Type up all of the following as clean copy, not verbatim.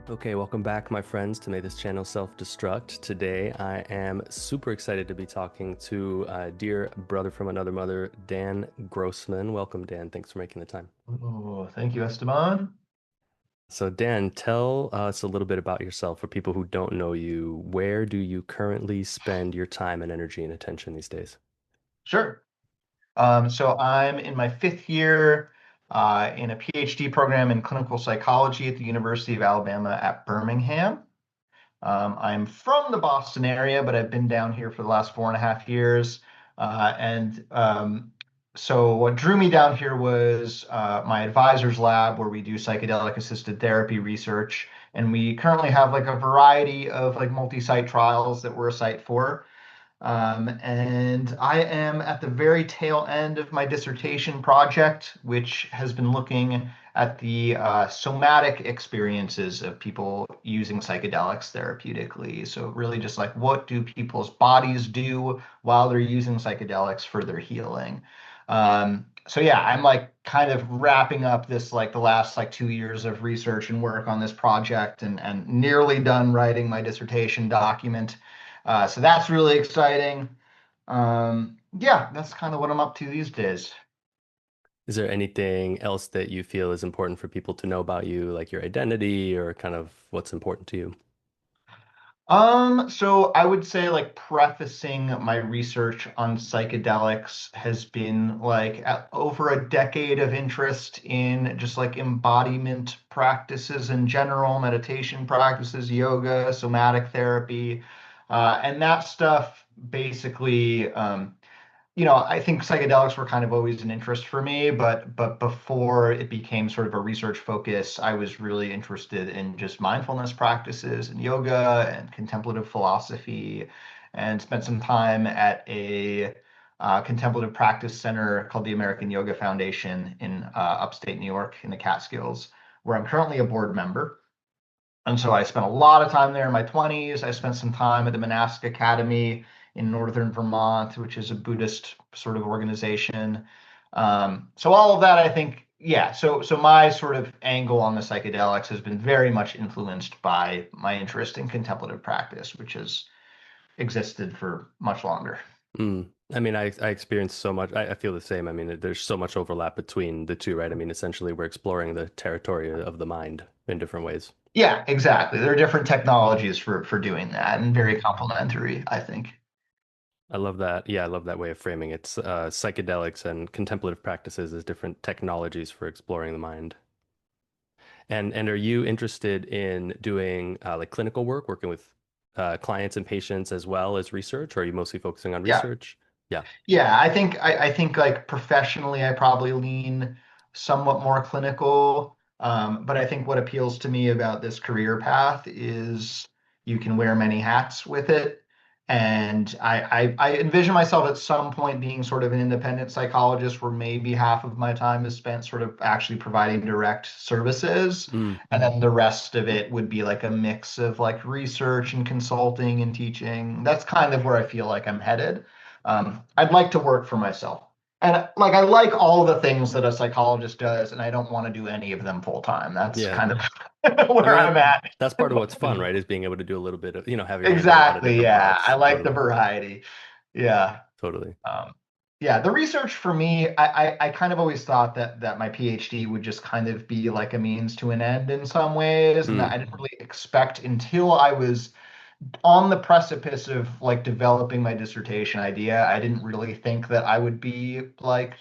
Okay, welcome back, my friends, to May This Channel Self-Destruct. Today, I am super excited to be talking to dear brother from another mother, Dan Grossman. Welcome, Dan. Thanks for making the time. Oh, thank you, Esteban. So, Dan, tell us a little bit about yourself for people who don't know you. Where do you currently spend your time and energy and attention these days? Sure. So I'm in my fifth year in a PhD program in clinical psychology at the University of Alabama at Birmingham. I'm from the Boston area, but I've been down here for the last 4.5 years. And so what drew me down here was my advisor's lab where we do psychedelic-assisted therapy research. And we currently have like a variety of like multi-site trials that we're a site for. And I am at the very tail end of my dissertation project, which has been looking at the somatic experiences of people using psychedelics therapeutically. So, really, just like what do people's bodies do while they're using psychedelics for their healing? So, yeah, I'm like kind of wrapping up this like the last like 2 years of research and work on this project and nearly done writing my dissertation document. So that's really exciting. Yeah, that's kind of what I'm up to these days. Is there anything else that you feel is important for people to know about you, like your identity or kind of what's important to you? So I would say like prefacing my research on psychedelics has been like over a decade of interest in just like embodiment practices in general, meditation practices, yoga, somatic therapy, and that stuff basically. I think psychedelics were kind of always an interest for me, but before it became sort of a research focus, I was really interested in just mindfulness practices and yoga and contemplative philosophy, and spent some time at a contemplative practice center called the American Yoga Foundation in upstate New York in the Catskills, where I'm currently a board member. And so I spent a lot of time there in my 20s. I spent some time at the Monastic Academy in northern Vermont, which is a Buddhist sort of organization. So all of that, I think, yeah. So my sort of angle on the psychedelics has been very much influenced by my interest in contemplative practice, which has existed for much longer. Mm. I mean, I experience so much. I feel the same. I mean, there's so much overlap between the two, right? I mean, essentially, we're exploring the territory of the mind in different ways. Yeah, exactly. There are different technologies for doing that, and very complementary, I think. I love that. Yeah, I love that way of framing it. Psychedelics and contemplative practices as different technologies for exploring the mind. And are you interested in doing like clinical work, working with clients and patients as well as research, or are you mostly focusing on Yeah. research? Yeah. Yeah, I think like professionally I probably lean somewhat more clinical. But I think what appeals to me about this career path is you can wear many hats with it. And I envision myself at some point being sort of an independent psychologist where maybe half of my time is spent sort of actually providing direct services. Mm. And then the rest of it would be like a mix of like research and consulting and teaching. That's kind of where I feel like I'm headed. I'd like to work for myself. And like I like all the things that a psychologist does, and I don't want to do any of them full time. That's Yeah. kind of I where mean, I'm at. that's part of what's fun, right? Is being able to do a little bit of, have your hands in a lot of Exactly. different Yeah. I pots. like the Totally. variety. Yeah. Totally. Um, yeah. The research for me, I kind of always thought that my PhD would just kind of be like a means to an end in some ways, and that Mm. I didn't really expect until I was on the precipice of like developing my dissertation idea. I didn't really think that I would be like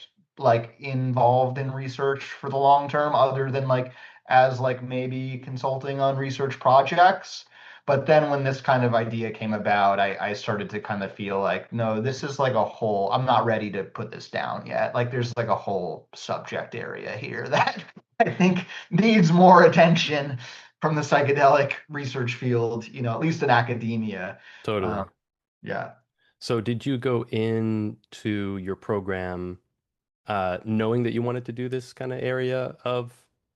involved in research for the long term, other than like as like maybe consulting on research projects. But then when this kind of idea came about, I started to kind of feel like, no, this is like a whole, I'm not ready to put this down yet. Like there's like a whole subject area here that I think needs more attention from the psychedelic research field, at least in academia. Um, Totally. yeah. So did you go into your program knowing that you wanted to do this kind of area of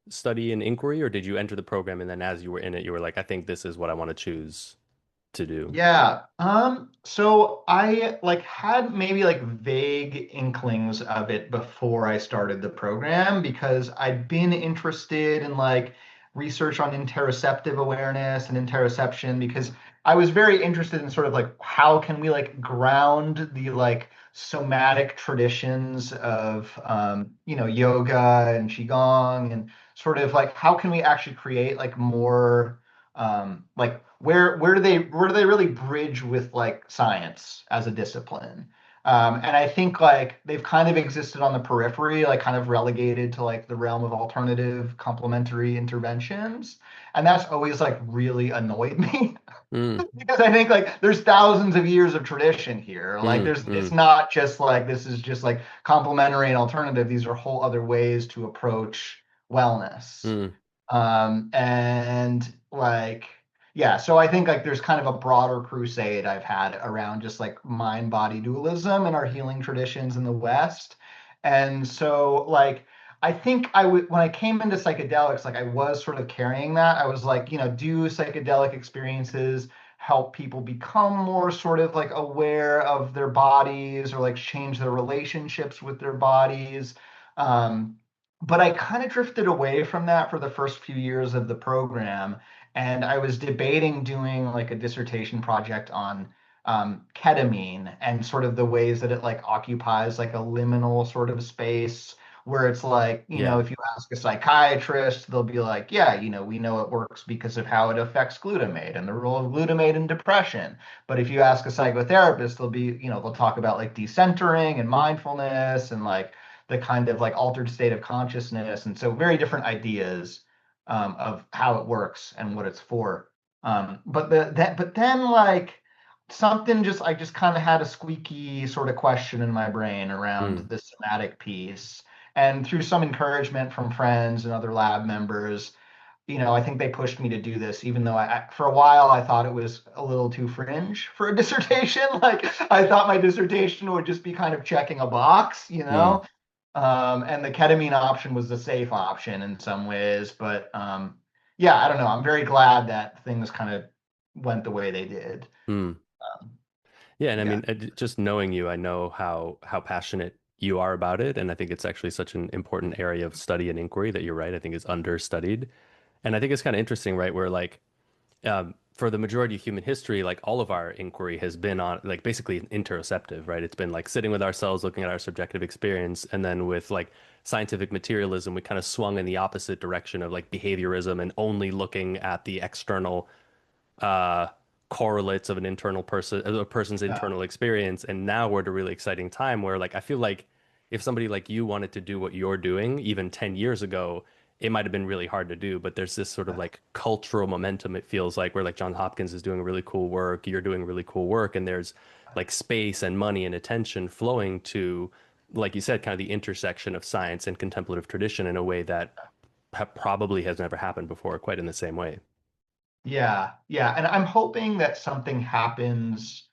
study and inquiry, or did you enter the program and then as you were in it, you were like, I think this is what I want to choose to do? Yeah. So I like had maybe like vague inklings of it before I started the program because I'd been interested in like research on interoceptive awareness and interoception because I was very interested in sort of like how can we like ground the like somatic traditions of yoga and qigong and sort of like how can we actually create like more like where do they really bridge with like science as a discipline? And I think like they've kind of existed on the periphery, like kind of relegated to like the realm of alternative complementary interventions. And that's always like really annoyed me Mm, because I think like there's thousands of years of tradition here. Like mm, there's it's mm, not just like this is just like complementary and alternative. These are whole other ways to approach wellness. mm, And like, yeah, so I think like there's kind of a broader crusade I've had around just like mind body dualism and our healing traditions in the West. And so, like, I think I would, when I came into psychedelics, like, I was sort of carrying that. I was like, do psychedelic experiences help people become more sort of like aware of their bodies or like change their relationships with their bodies? Um, but I kind of drifted away from that for the first few years of the program. And I was debating doing like a dissertation project on ketamine and sort of the ways that it like occupies like a liminal sort of space where it's like, yeah. if you ask a psychiatrist, they'll be like, yeah, we know it works because of how it affects glutamate and the role of glutamate in depression. But if you ask a psychotherapist, they'll talk about like decentering and mindfulness and like the kind of like altered state of consciousness. And so very different ideas of how it works and what it's for. But then like something just I just kind of had a squeaky sort of question in my brain around Mm, the somatic piece. And through some encouragement from friends and other lab members, I think they pushed me to do this, even though for a while I thought it was a little too fringe for a dissertation. Like I thought my dissertation would just be kind of checking a box. mm, And the ketamine option was the safe option in some ways. But yeah, I don't know. I'm very glad that things kind of went the way they did. mm. Um, Yeah, and I yeah. mean, just knowing you, I know how passionate you are about it, and I think it's actually such an important area of study and inquiry that you're right. I think is understudied, and I think it's kind of interesting, right? Where like for the majority of human history, like all of our inquiry has been on like basically interoceptive, right? It's been like sitting with ourselves, looking at our subjective experience, and then with like scientific materialism, we kind of swung in the opposite direction of like behaviorism and only looking at the external uh, correlates of an internal person, of a person's Yeah. internal experience. And now we're at a really exciting time where, like, I feel like if somebody like you wanted to do what you're doing, even 10 years ago, it might have been really hard to do. But there's this sort of like cultural momentum, it feels like, where like John Hopkins is doing really cool work, you're doing really cool work, and there's like space and money and attention flowing to, like you said, kind of the intersection of science and contemplative tradition in a way that probably has never happened before, quite in the same way. Yeah. Yeah. And I'm hoping that something happens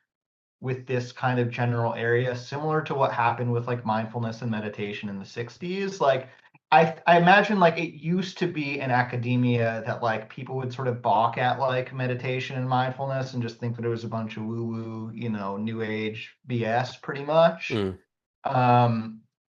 with this kind of general area, similar to what happened with like mindfulness and meditation in the 60s. Like I imagine like it used to be in academia that like people would sort of balk at like meditation and mindfulness and just think that it was a bunch of woo-woo, new age BS pretty much. Mm,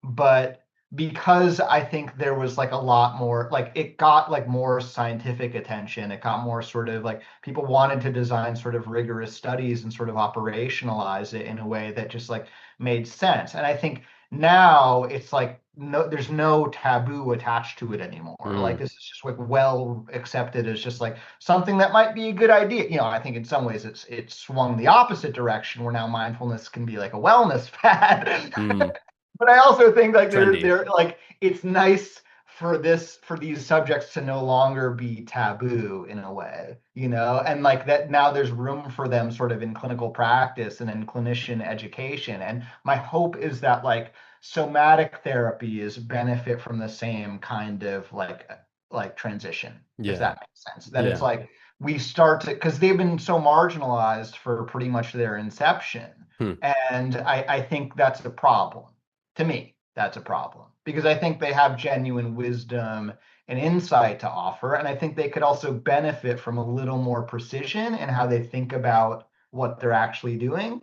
But because I think there was like a lot more, like it got like more scientific attention, it got more sort of like people wanted to design sort of rigorous studies and sort of operationalize it in a way that just like made sense. And I think now it's like there's no taboo attached to it anymore. Like mm, this is just like well accepted as just like something that might be a good idea. I think in some ways it swung the opposite direction where now mindfulness can be like a wellness fad. mm. But I also think like they're Trendy. they're like it's nice for these subjects to no longer be taboo in a way, and like that now there's room for them sort of in clinical practice and in clinician education. And my hope is that like somatic therapies benefit from the same kind of like transition, if Yeah. that makes sense. That it's Yeah. like we start to because they've been so marginalized for pretty much their inception. Hmm. And I think that's a problem to me, that's a problem because I think they have genuine wisdom and insight to offer. And I think they could also benefit from a little more precision in how they think about what they're actually doing.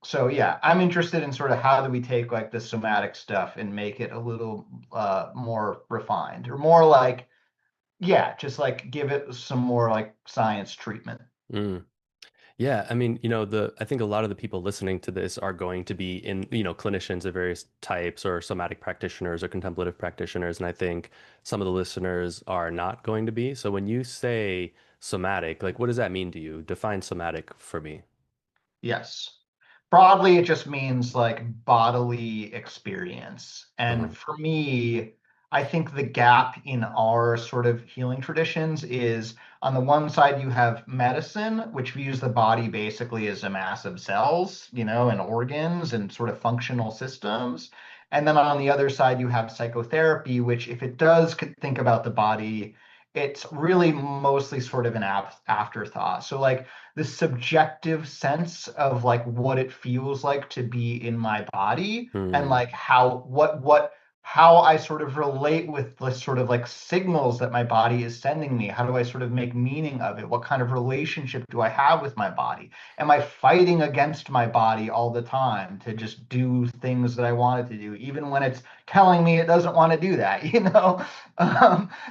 So yeah, I'm interested in sort of how do we take like the somatic stuff and make it a little more refined or more like Yeah, just like give it some more like science treatment. Mm. Yeah, I mean, I think a lot of the people listening to this are going to be clinicians of various types or somatic practitioners or contemplative practitioners, and I think some of the listeners are not going to be. So when you say somatic, like what does that mean to you? Define somatic for me. Yes. Broadly, it just means like bodily experience. And Hmm. for me, I think the gap in our sort of healing traditions is on the one side, you have medicine, which views the body basically as a mass of cells, and organs and sort of functional systems. And then on the other side, you have psychotherapy, which, if it does think about the body, it's really mostly sort of an afterthought. So, like, the subjective sense of like what it feels like to be in my body, and Hmm. like how I sort of relate with the sort of like signals that my body is sending me. How do I sort of make meaning of it? What kind of relationship do I have with my body? Am I fighting against my body all the time to just do things that I want it to do, even when it's telling me it doesn't want to do that?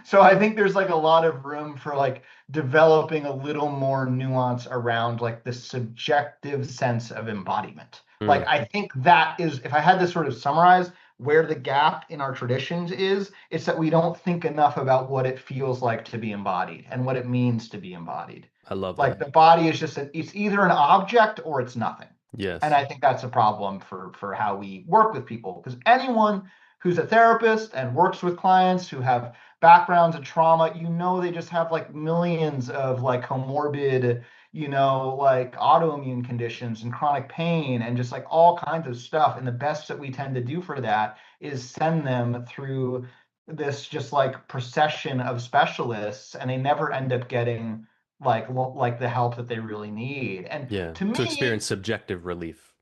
So I think there's like a lot of room for like developing a little more nuance around like the subjective sense of embodiment. Like, Hmm. I think that is, if I had to sort of summarize where the gap in our traditions is, it's that we don't think enough about what it feels like to be embodied and what it means to be embodied. I love Like, that. the body is just it's either an object or it's nothing. And Yes. I think that's a problem for how we work with people, because anyone who's a therapist and works with clients who have backgrounds in trauma, they just have like millions of like comorbid, like autoimmune conditions and chronic pain and just like all kinds of stuff. And the best that we tend to do for that is send them through this just like procession of specialists, and they never end up getting like the help that they really need. And Yeah. to To me, experience subjective relief.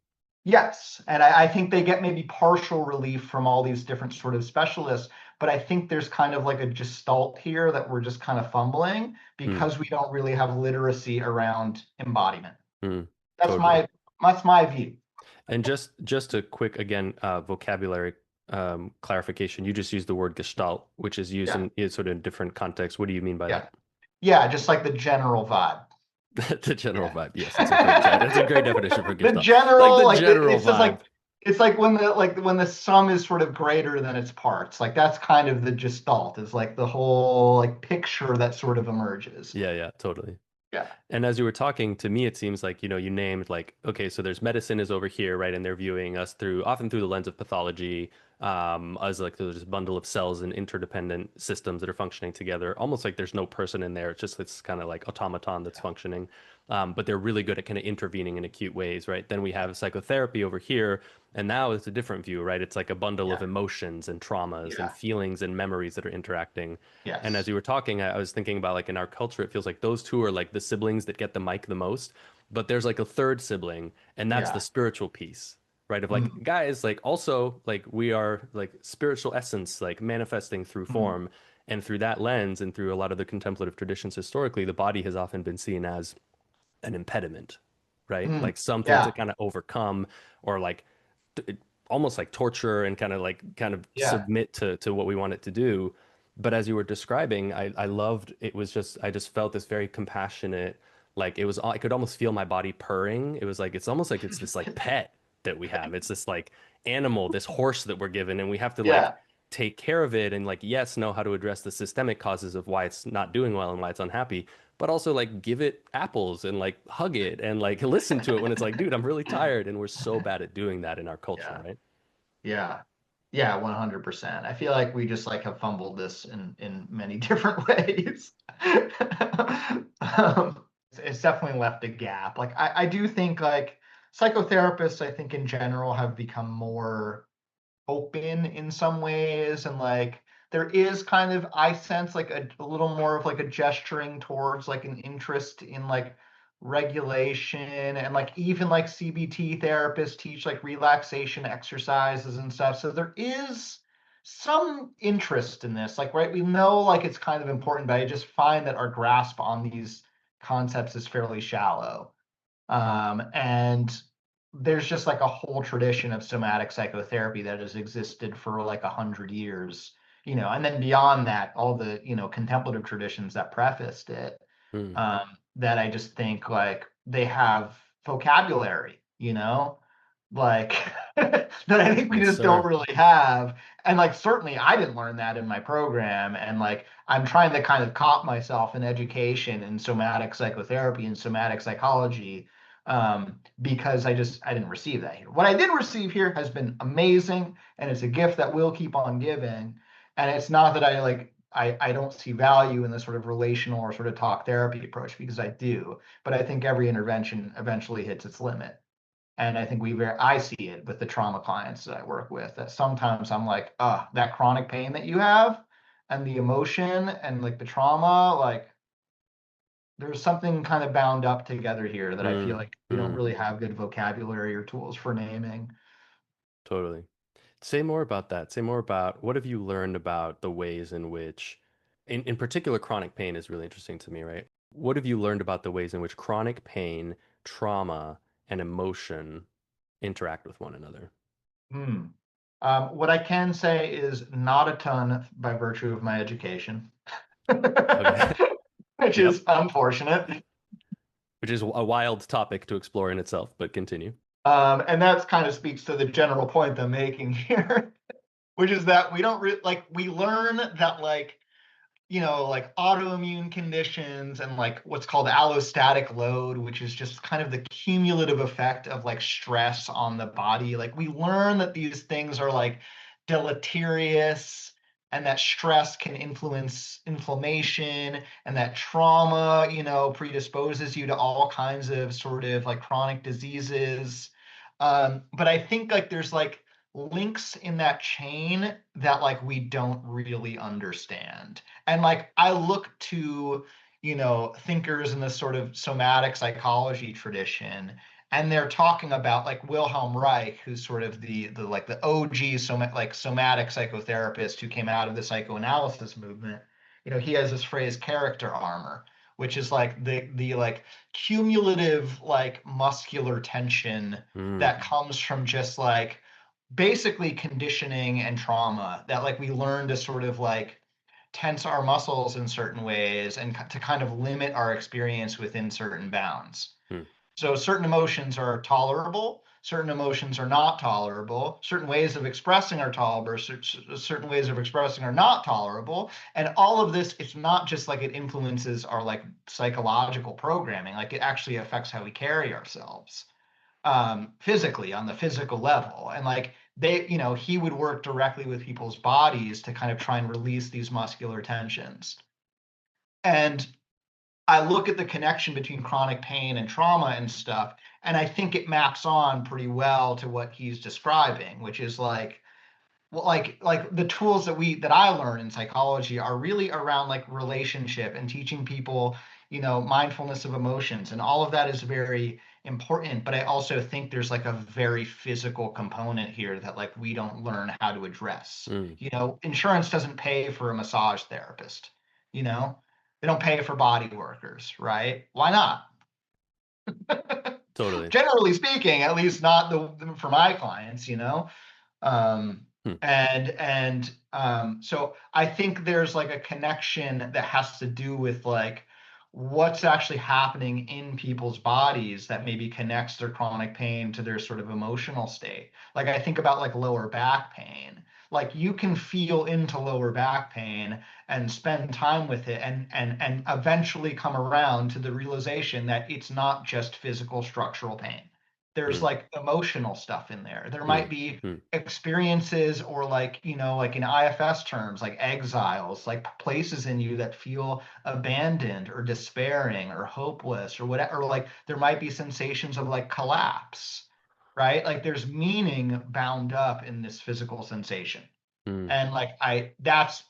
yes, and I think they get maybe partial relief from all these different sort of specialists, but I think there's kind of like a gestalt here that we're just kind of fumbling Hmm. because we don't really have literacy around embodiment. Hmm. That's Totally. my that's my view. And just a quick again vocabulary clarification. You just used the word gestalt, which is used Yeah, in sort of different contexts. What do you mean by yeah, that? yeah. Just like the general vibe. The general Yeah. vibe. Yes, that's a great that's a great definition for The gestalt. Like general, the like general it's just vibe. like when the sum is sort of greater than its parts. Like, that's kind of the gestalt, is like the whole like picture that sort of emerges. Yeah, yeah, totally. Yeah. And as you were talking to me, it seems like, you named like, okay, so there's medicine is over here, right? And they're viewing us often through the lens of pathology, as like there's this bundle of cells and interdependent systems that are functioning together, almost like there's no person in there. It's just this kind of like automaton that's functioning. But they're really good at kind of intervening in acute ways, right? Then we have psychotherapy over here, and now it's a different view, right? It's like a bundle of Yeah. emotions and traumas and Yeah. feelings and memories that are interacting. And as Yes. you were talking, I was thinking about like in our culture, it feels like those two are like the siblings that get the mic the most. But there's like a third sibling, and that's the Yeah. spiritual piece, right? Of like, Mm, guys, like also like we are like spiritual essence, like manifesting through mm, form. And through that lens and through a lot of the contemplative traditions historically, the body has often been seen as an impediment, right? mm. Like something to Yeah. kind of overcome or like almost like torture and kind of Yeah. submit to what we want it to do. But as you were describing, I loved it was just I just felt this very compassionate, like it was I could almost feel my body purring. It was like it's almost like it's this like pet that we have. It's this like animal, this horse that we're given, and we have to like Yeah. take care of it and like yes, know how to address the systemic causes of why it's not doing well and why it's unhappy, but also like give it apples and like hug it and like listen to it when it's like, dude, I'm really tired. And we're so bad at doing that in our culture, Yeah. right? Yeah. Yeah, 100%. I feel like we just like have fumbled this in many different ways. It's definitely left a gap. Like, I do think like psychotherapists, I think in general have become more open in some ways, and like there is kind of, I sense like a little more of like a gesturing towards like an interest in like regulation, and like even like CBT therapists teach like relaxation exercises and stuff, so there is some interest in this, like, right, we know like it's kind of important, but I just find that our grasp on these concepts is fairly shallow. And there's just like a whole tradition of somatic psychotherapy that has existed for like 100 years and then beyond that, all the, contemplative traditions that prefaced it, Mm. that I just think like they have vocabulary, like that I think we Yes, just don't sir. really have. And like certainly I didn't learn that in my program. And like I'm trying to kind of cop myself in education in somatic psychotherapy and somatic psychology, because I didn't receive that here. What I did receive here has been amazing, and it's a gift that will keep on giving. And it's not that I don't see value in this sort of relational or sort of talk therapy approach, because I do, but I think every intervention eventually hits its limit. And I think I see it with the trauma clients that I work with, that sometimes I'm like, that chronic pain that you have and the emotion and like the trauma, like there's something kind of bound up together here that I feel Mm. like we don't Mm. really have good vocabulary or tools for naming. Totally. Say more about that. Say more about what have you learned about the ways in which, in particular, chronic pain is really interesting to me, right? What have you learned about the ways in which chronic pain, trauma, and emotion interact with one another? Hmm. What I can say is not a ton by virtue of my education, Okay. which Yep. is unfortunate. Which is a wild topic to explore in itself, but continue. And that's kind of speaks to the general point I'm making here, which is that we don't like we learn that like like autoimmune conditions and like what's called allostatic load, which is just kind of the cumulative effect of like stress on the body. Like we learn that these things are like deleterious, and that stress can influence inflammation, and that trauma, predisposes you to all kinds of sort of like chronic diseases. But I think like there's like links in that chain that like we don't really understand. And like I look to, thinkers in this sort of somatic psychology tradition, and they're talking about like Wilhelm Reich, who's sort of the like the OG somatic psychotherapist who came out of the psychoanalysis movement. He has this phrase character armor, which is like the like cumulative like muscular tension Mm. that comes from just like basically conditioning and trauma, that like we learn to sort of like tense our muscles in certain ways and to kind of limit our experience within certain bounds. Mm. So certain emotions are tolerable, certain emotions are not tolerable, certain ways of expressing are tolerable, certain ways of expressing are not tolerable. And all of this, it's not just like it influences our like psychological programming, like it actually affects how we carry ourselves, physically on the physical level. And like he would work directly with people's bodies to kind of try and release these muscular tensions. And I look at the connection between chronic pain and trauma and stuff, and I think it maps on pretty well to what he's describing, which is like, well, like the tools that I learn in psychology are really around like relationship and teaching people, mindfulness of emotions, and all of that is very important. But I also think there's like a very physical component here that like we don't learn how to address. Mm. Insurance doesn't pay for a massage therapist. You know, they don't pay for body workers, right? Why not? Totally. Generally speaking, at least not for my clients. Um, Hmm. so I think there's like a connection that has to do with like what's actually happening in people's bodies that maybe connects their chronic pain to their sort of emotional state. Like I think about like lower back pain. Like you can feel into lower back pain and spend time with it, and eventually come around to the realization that it's not just physical structural pain. There's Mm. like emotional stuff in there. There might Mm. be Mm. experiences, or like like in IFS terms, like exiles, like places in you that feel abandoned or despairing or hopeless or whatever. Or like there might be sensations of like collapse, right? Like there's meaning bound up in this physical sensation. Mm. And like that's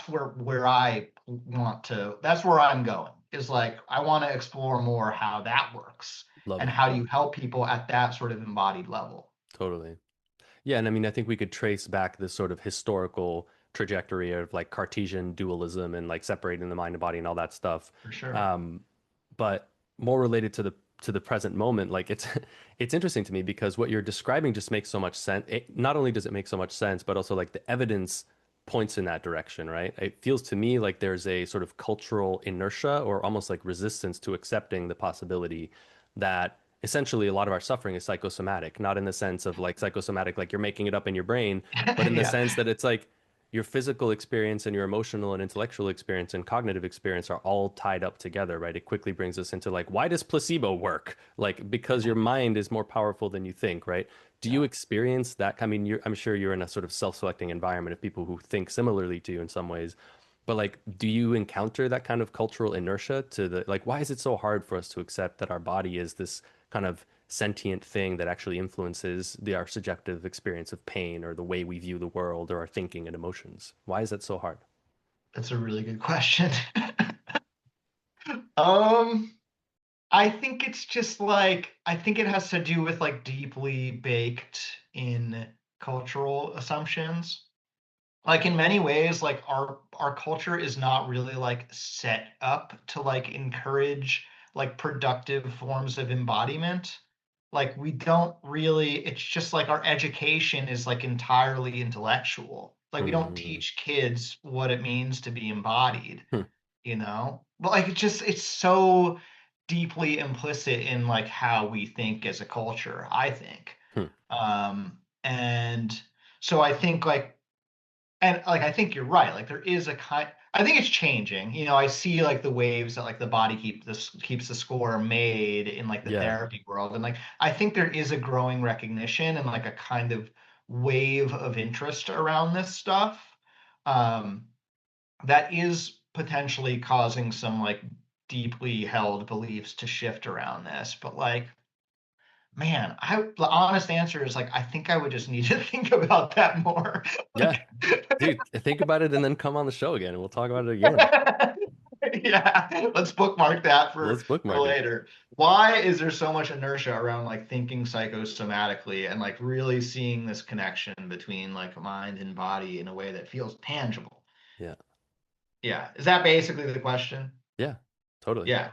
where I want to, that's where I'm going, is like I want to explore more how that works, Love and it. how do you help people at that sort of embodied level. Totally. Yeah, and I mean, I think we could trace back this sort of historical trajectory of like Cartesian dualism and like separating the mind and body and all that stuff. For sure. Um, but more related to the present moment, like it's it's interesting to me because what you're describing just makes so much sense. Not only does it make so much sense, but also like the evidence points in that direction, right? It feels to me like there's a sort of cultural inertia or almost like resistance to accepting the possibility that essentially a lot of our suffering is psychosomatic, not in the sense of like psychosomatic, like you're making it up in your brain, but in the Yeah. sense that it's like your physical experience and your emotional and intellectual experience and cognitive experience are all tied up together, right? It quickly brings us into like, why does placebo work? Like, because your mind is more powerful than you think, right? Do you Yeah. experience that? I mean, I'm sure you're in a sort of self-selecting environment of people who think similarly to you in some ways, but like, do you encounter that kind of cultural inertia to the, like, why is it so hard for us to accept that our body is this kind of sentient thing that actually influences our subjective experience of pain or the way we view the world or our thinking and emotions? Why is that so hard? That's a really good question. Um, I think it's just like I think it has to do with like deeply baked in cultural assumptions. Like in many ways, like our culture is not really like set up to like encourage like productive forms of embodiment. Like we don't really, it's just like our education is like entirely intellectual. Like we don't Mm-hmm. teach kids what it means to be embodied, Hmm. you know? But like it's so deeply implicit in like how we think as a culture, I think. Hmm. And so I think like and like I think you're right. Like there is a kind. I think it's changing. You know, I see like the waves that like the body keeps the score made in like the Yeah. therapy world, and like I think there is a growing recognition and like a kind of wave of interest around this stuff, um, that is potentially causing some like deeply held beliefs to shift around this. But like man, the honest answer is like I think I would just need to think about that more. Yeah. Like, Dude, think about it and then come on the show again and we'll talk about it again. yeah, let's bookmark that Let's for bookmark it. later. Why is there so much inertia around like thinking psychosomatically and like really seeing this connection between like mind and body in a way that feels tangible? Yeah. Yeah, is that basically the question? Yeah. Totally. Yeah.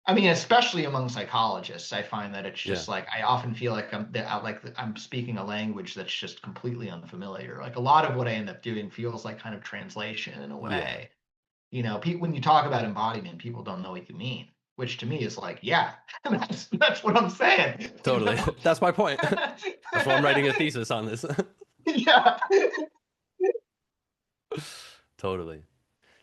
I mean, especially among psychologists, I find that it's Yeah. just like I often feel like I'm speaking a language that's just completely unfamiliar. Like a lot of what I end up doing feels like kind of translation in a Yeah. way. You know, when you talk about embodiment, people don't know what you mean, which to me is like, yeah, that's what I'm saying. You Totally. know? That's my point. That's why I'm writing a thesis on this. Yeah. Totally.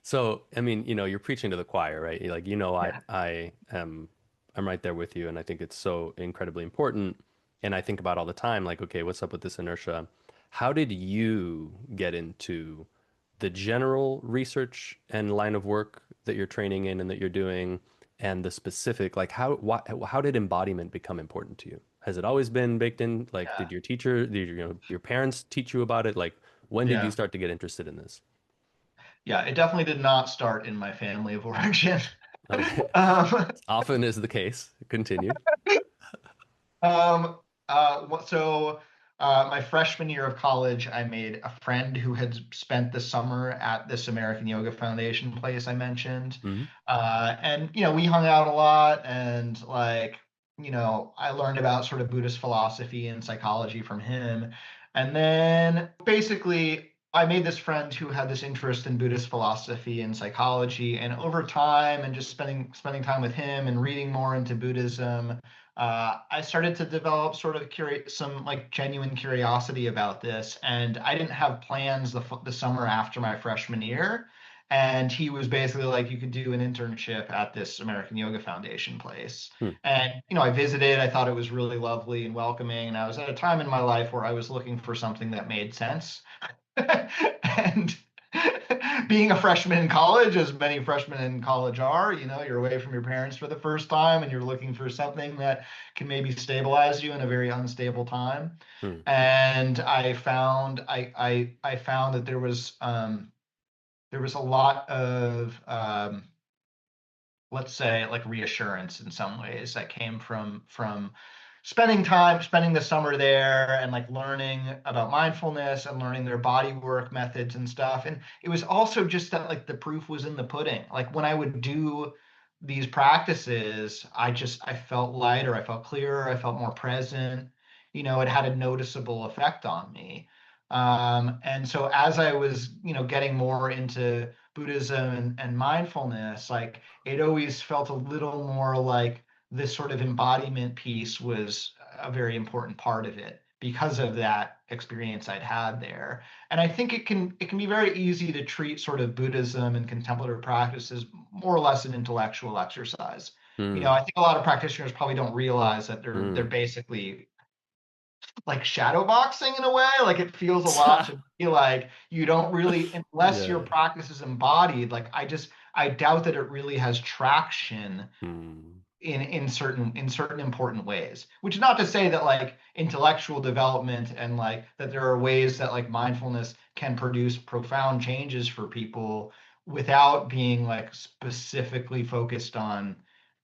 So, I mean, you're preaching to the choir, right? You're like, Yeah. I'm right there with you, and I think it's so incredibly important. And I think about all the time, like, okay, what's up with this inertia? How did you get into the general research and line of work that you're training in and that you're doing, and the specific, like, how did embodiment become important to you? Has it always been baked in? Like, Yeah. did your teacher, your parents teach you about it? Like, when did you Yeah. start to get interested in this? Yeah. It definitely did not start in my family of origin. Okay. Um, Often is the case. Continue. Um, so my freshman year of college, I made a friend who had spent the summer at this American Yoga Foundation place I mentioned. Hmm. And you know, we hung out a lot and like, you know, I learned about sort of Buddhist philosophy and psychology from him. And then basically I made this friend who had this interest in Buddhist philosophy and psychology. And over time and just spending time with him and reading more into Buddhism, I started to develop sort of some like genuine curiosity about this, and I didn't have plans the summer after my freshman year. And he was basically like, you could do an internship at this American Yoga Foundation place. Hmm. And, you know, I visited, I thought it was really lovely and welcoming. And I was at a time in my life where I was looking for something that made sense. And being a freshman in college, as many freshmen in college are, you know, you're away from your parents for the first time and you're looking for something that can maybe stabilize you in a very unstable time. Hmm. And I found that there was a lot of let's say like reassurance in some ways that came from spending the summer there and like learning about mindfulness and learning their body work methods and stuff. And it was also just that like the proof was in the pudding. Like when I would do these practices, I felt lighter, I felt clearer, I felt more present. You know, it had a noticeable effect on me. And so as I was, getting more into Buddhism and mindfulness, like it always felt a little more like this sort of embodiment piece was a very important part of it because of that experience I'd had there. And I think it can be very easy to treat sort of Buddhism and contemplative practices more or less an intellectual exercise. Mm, I think a lot of practitioners probably don't realize that they're mm. basically like shadow boxing in a way. Like it feels a lot to me like you don't really, unless your Yeah. practice is embodied, like I doubt that it really has traction Mm, in certain important ways. Which is not to say that like intellectual development and like that there are ways that like mindfulness can produce profound changes for people without being like specifically focused on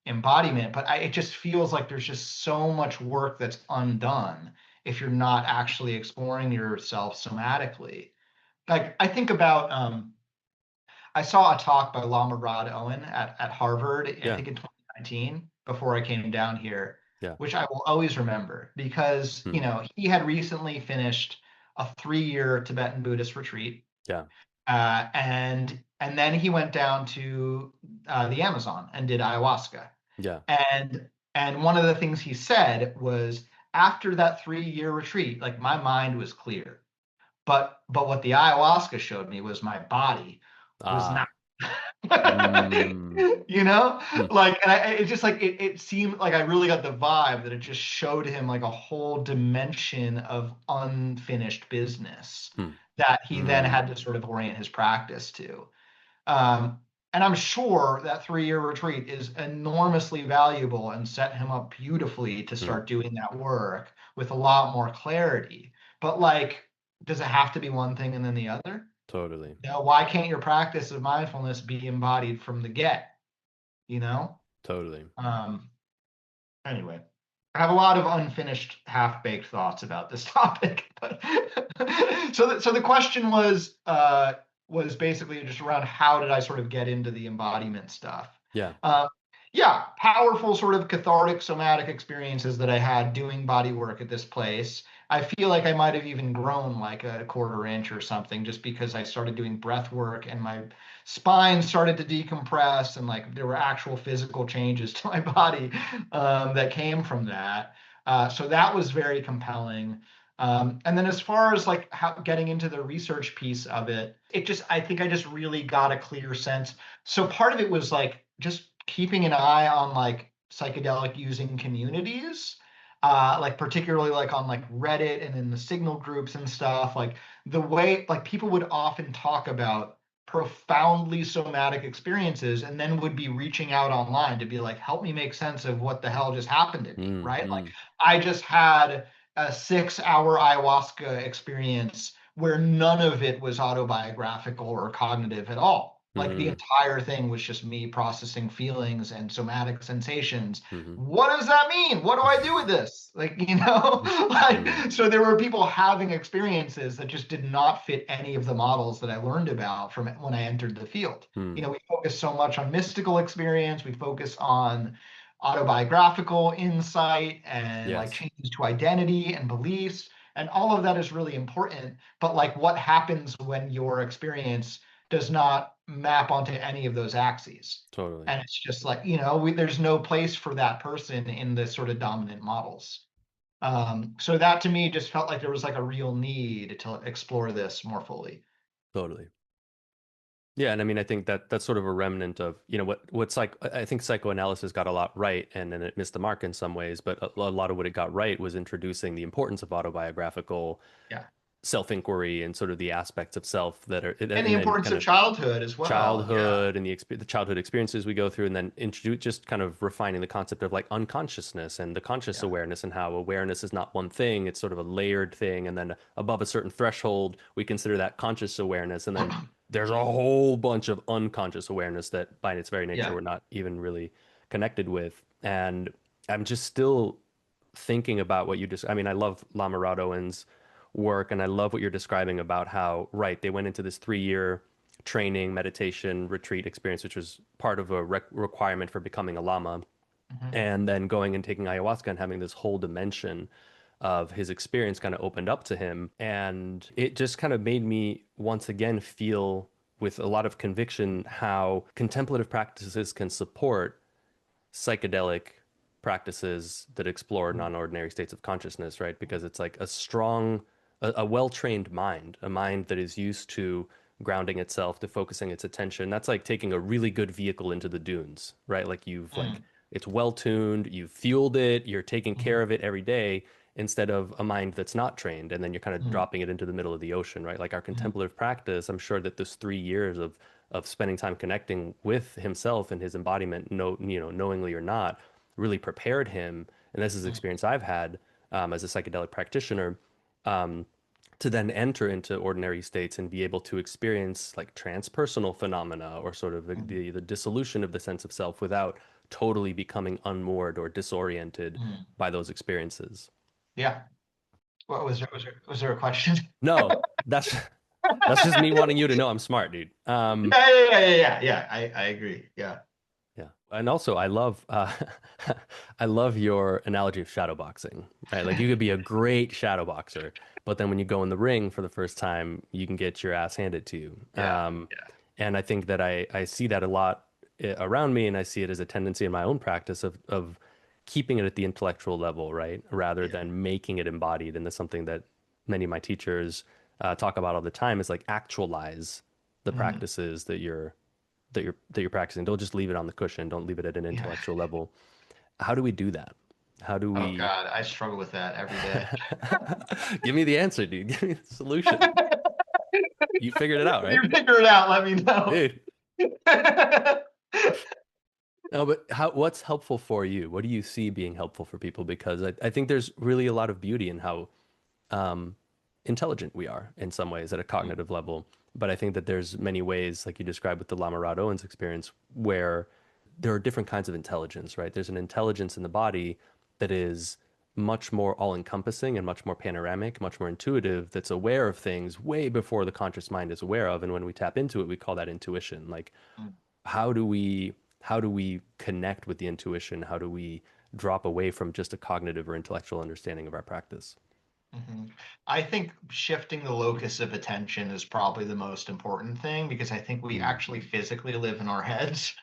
embodiment. But it just feels like there's just so much work that's undone if you're not actually exploring yourself somatically. Like I think about I saw a talk by Lama Rod Owen at Harvard, I yeah. think in 2019, before I came down here, Yeah. which I will always remember because, Mm, he had recently finished a 3-year Tibetan Buddhist retreat. yeah. And then he went down to the Amazon and did ayahuasca. Yeah. And one of the things he said was after that 3-year retreat, like my mind was clear. But what the ayahuasca showed me was my body was not. Ah. Mm, mm, Like, and it just like it seemed like I really got the vibe that it just showed him like a whole dimension of unfinished business mm, that he then mm, had to sort of orient his practice to. Um, and I'm sure that 3-year retreat is enormously valuable and set him up beautifully to mm. start doing that work with a lot more clarity. But like, does it have to be one thing and then the other? Totally. Why can't your practice of mindfulness be embodied from the get? You know? Totally. Um, anyway, I have a lot of unfinished, half-baked thoughts about this topic. But so the question was basically just around how did I sort of get into the embodiment stuff? Yeah. Uh, yeah, powerful sort of cathartic somatic experiences that I had doing body work at this place. I feel like I might have even grown like a quarter inch or something just because I started doing breath work and my spine started to decompress and like there were actual physical changes to my body that came from that. So that was very compelling. And then as far as like how getting into the research piece of it, I think I just really got a clear sense. So part of it was like just keeping an eye on like psychedelic using communities, like particularly like on like Reddit and in the signal groups and stuff, like the way like people would often talk about profoundly somatic experiences and then would be reaching out online to be like, help me make sense of what the hell just happened to me, Mm, right? Like mm, I just had a 6-hour ayahuasca experience where none of it was autobiographical or cognitive at all. Like the mm, entire thing was just me processing feelings and somatic sensations. mm, What does that mean? What do I do with this? Like, mm, like, so there were people having experiences that just did not fit any of the models that I learned about from when I entered the field. mm. We focus so much on mystical experience, we focus on autobiographical insight and like Yes. changes to identity and beliefs. And all of that is really important. But like what happens when your experience does not map onto any of those axes? Totally. And it's just like, there's no place for that person in the sort of dominant models. So that to me just felt like there was like a real need to explore this more fully. Totally. Yeah, and I mean, I think that that's sort of a remnant of, what's like, I think psychoanalysis got a lot right and then it missed the mark in some ways, but a lot of what it got right was introducing the importance of autobiographical Yeah. self-inquiry and sort of the aspects of self that are, And the and then importance kind of of childhood as well. Yeah. childhood and the childhood experiences we go through, and then introduce just kind of refining the concept of like unconsciousness and the conscious Yeah. awareness, and how awareness is not one thing, it's sort of a layered thing, and then above a certain threshold we consider that conscious awareness, and then there's a whole bunch of unconscious awareness that by its very nature Yeah. we're not even really connected with. And I'm just still thinking about what you just, I mean, I love Lama Rod Owen's work, and I love what you're describing about how, right, they went into this 3-year training, meditation, retreat experience, which was part of a requirement for becoming a Lama, Mhm. and then going and taking ayahuasca and having this whole dimension. of his experience kind of opened up to him. And it just kind of made me once again feel with a lot of conviction how contemplative practices can support psychedelic practices that explore non-ordinary states of consciousness, right? Because it's like a strong, a well-trained mind, a mind that is used to grounding itself, to focusing its attention. That's like taking a really good vehicle into the dunes, right? Like you've like Mm, it's well-tuned, you've fueled it, you're taking care mhm, of it every day instead of a mind that's not trained and then you're kind of mm, dropping it into the middle of the ocean, right? Like our mm, contemplative practice, I'm sure that this 3 years of spending time connecting with himself and his embodiment, knowingly or not, really prepared him. And this is the mm, experience I've had as a psychedelic practitioner, um, to then enter into ordinary states and be able to experience like transpersonal phenomena or sort of mm, the dissolution of the sense of self without totally becoming unmoored or disoriented mm. by those experiences. Yeah. What was there? Was there a question? No, that's just me wanting you to know I'm smart, dude. Yeah, yeah, yeah, yeah, yeah. Yeah, I agree. Yeah. Yeah. And also I love I love your analogy of shadow boxing, right? Like you could be a great shadow boxer, but then when you go in the ring for the first time, you can get your ass handed to you. Yeah. And I think that I see that a lot around me, and I see it as a tendency in my own practice of keeping it at the intellectual level, right? Rather Yeah. than making it embodied. And that's something that many of my teachers talk about all the time is like actualize the Mm. practices that you're practicing. Don't just leave it on the cushion. Don't leave it at an Yeah. intellectual level. How do we do that? How do Oh we God, I struggle with that every day. give me the answer, dude? Give me the solution. You figured it out, When you right? figure it out, let me know. Dude. No, but what's helpful for you? What do you see being helpful for people? Because I think there's really a lot of beauty in how um, intelligent we are in some ways at a cognitive level. But I think that there's many ways, like you described with the Lama Rod Owens experience, where there are different kinds of intelligence, right? There's an intelligence in the body that is much more all-encompassing and much more panoramic, much more intuitive, that's aware of things way before the conscious mind is aware of. And when we tap into it, we call that intuition. Like, how do we how do we connect with the intuition? How do we drop away from just a cognitive or intellectual understanding of our practice? Mhm. I think shifting the locus of attention is probably the most important thing because I think we Mm, actually physically live in our heads.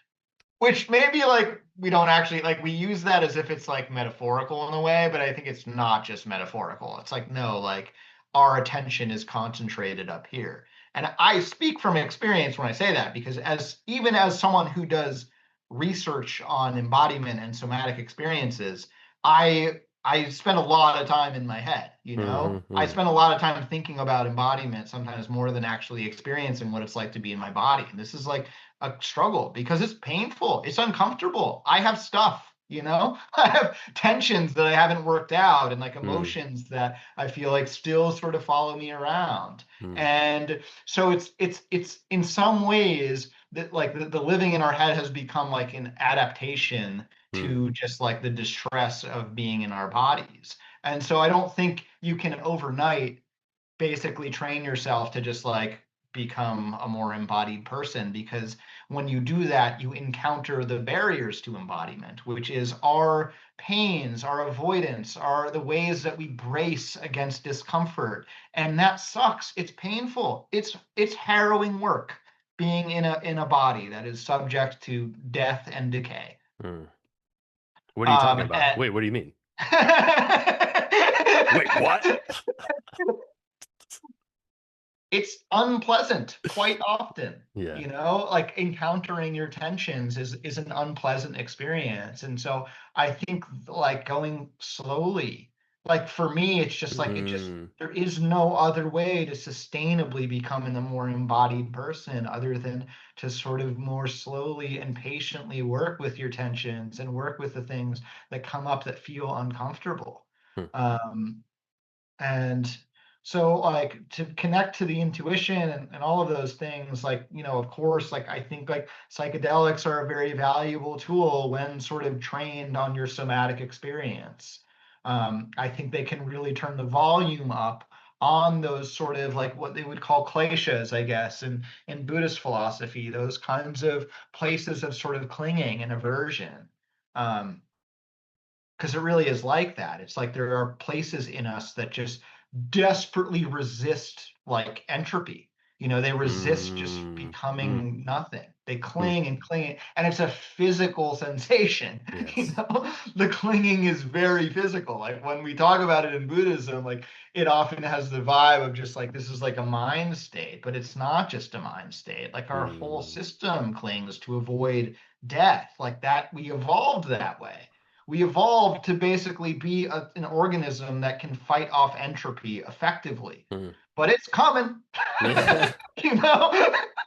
Which maybe like we don't actually like we use that as if it's like metaphorical in a way, but I think it's not just metaphorical. It's like no, like our attention is concentrated up here. And I speak from experience when I say that because as even as someone who does research on embodiment and somatic experiences, I spend a lot of time in my head, you know? hmm I mm, spend a lot of time thinking about embodiment, sometimes more than actually experiencing what it's like to be in my body. And this is like a struggle because it's painful. It's uncomfortable. I have stuff, you know, I have tensions that I haven't worked out and like mm, emotions that I feel like still sort of follow me around. mm, And so it's in some ways that like the living in our head has become like an adaptation mm, to just like the distress of being in our bodies. And so I don't think you can overnight basically train yourself to just like become a more embodied person because when you do that you encounter the barriers to embodiment, which is our pains, our avoidance, are the ways that we brace against discomfort, and that sucks. It's painful. It's harrowing work being in a body that is subject to death and decay. mm. What are you talking about? And Wait, what do you mean? Wait, what? it's unpleasant quite often, Yeah. you know, like encountering your tensions is an unpleasant experience. And so I think like going slowly, like for me it's just like it just Mm, there is no other way to sustainably becoming a more embodied person other than to sort of more slowly and patiently work with your tensions and work with the things that come up that feel uncomfortable. mm, um, and so like to connect to the intuition and all of those things, like, you know, of course, like I think like psychedelics are a very valuable tool when sort of trained on your somatic experience. I think they can really turn the volume up on those sort of like what they would call kleshas, I guess, in Buddhist philosophy, those kinds of places of sort of clinging and aversion. Um, because it really is like that. It's like there are places in us that just desperately resist like entropy. They resist just Mm, mm, becoming nothing. They mm. cling and cling, and it's a physical sensation. Yes. The clinging is very physical. Like when we talk about it in Buddhism, like it often has the vibe of just like this is like a mind state, but it's not just a mind state. Like our whole Mm, system clings to avoid death. Like that, we evolved that way. We evolved to basically be an organism that can fight off entropy effectively. mm. But it's coming. Yeah. you know,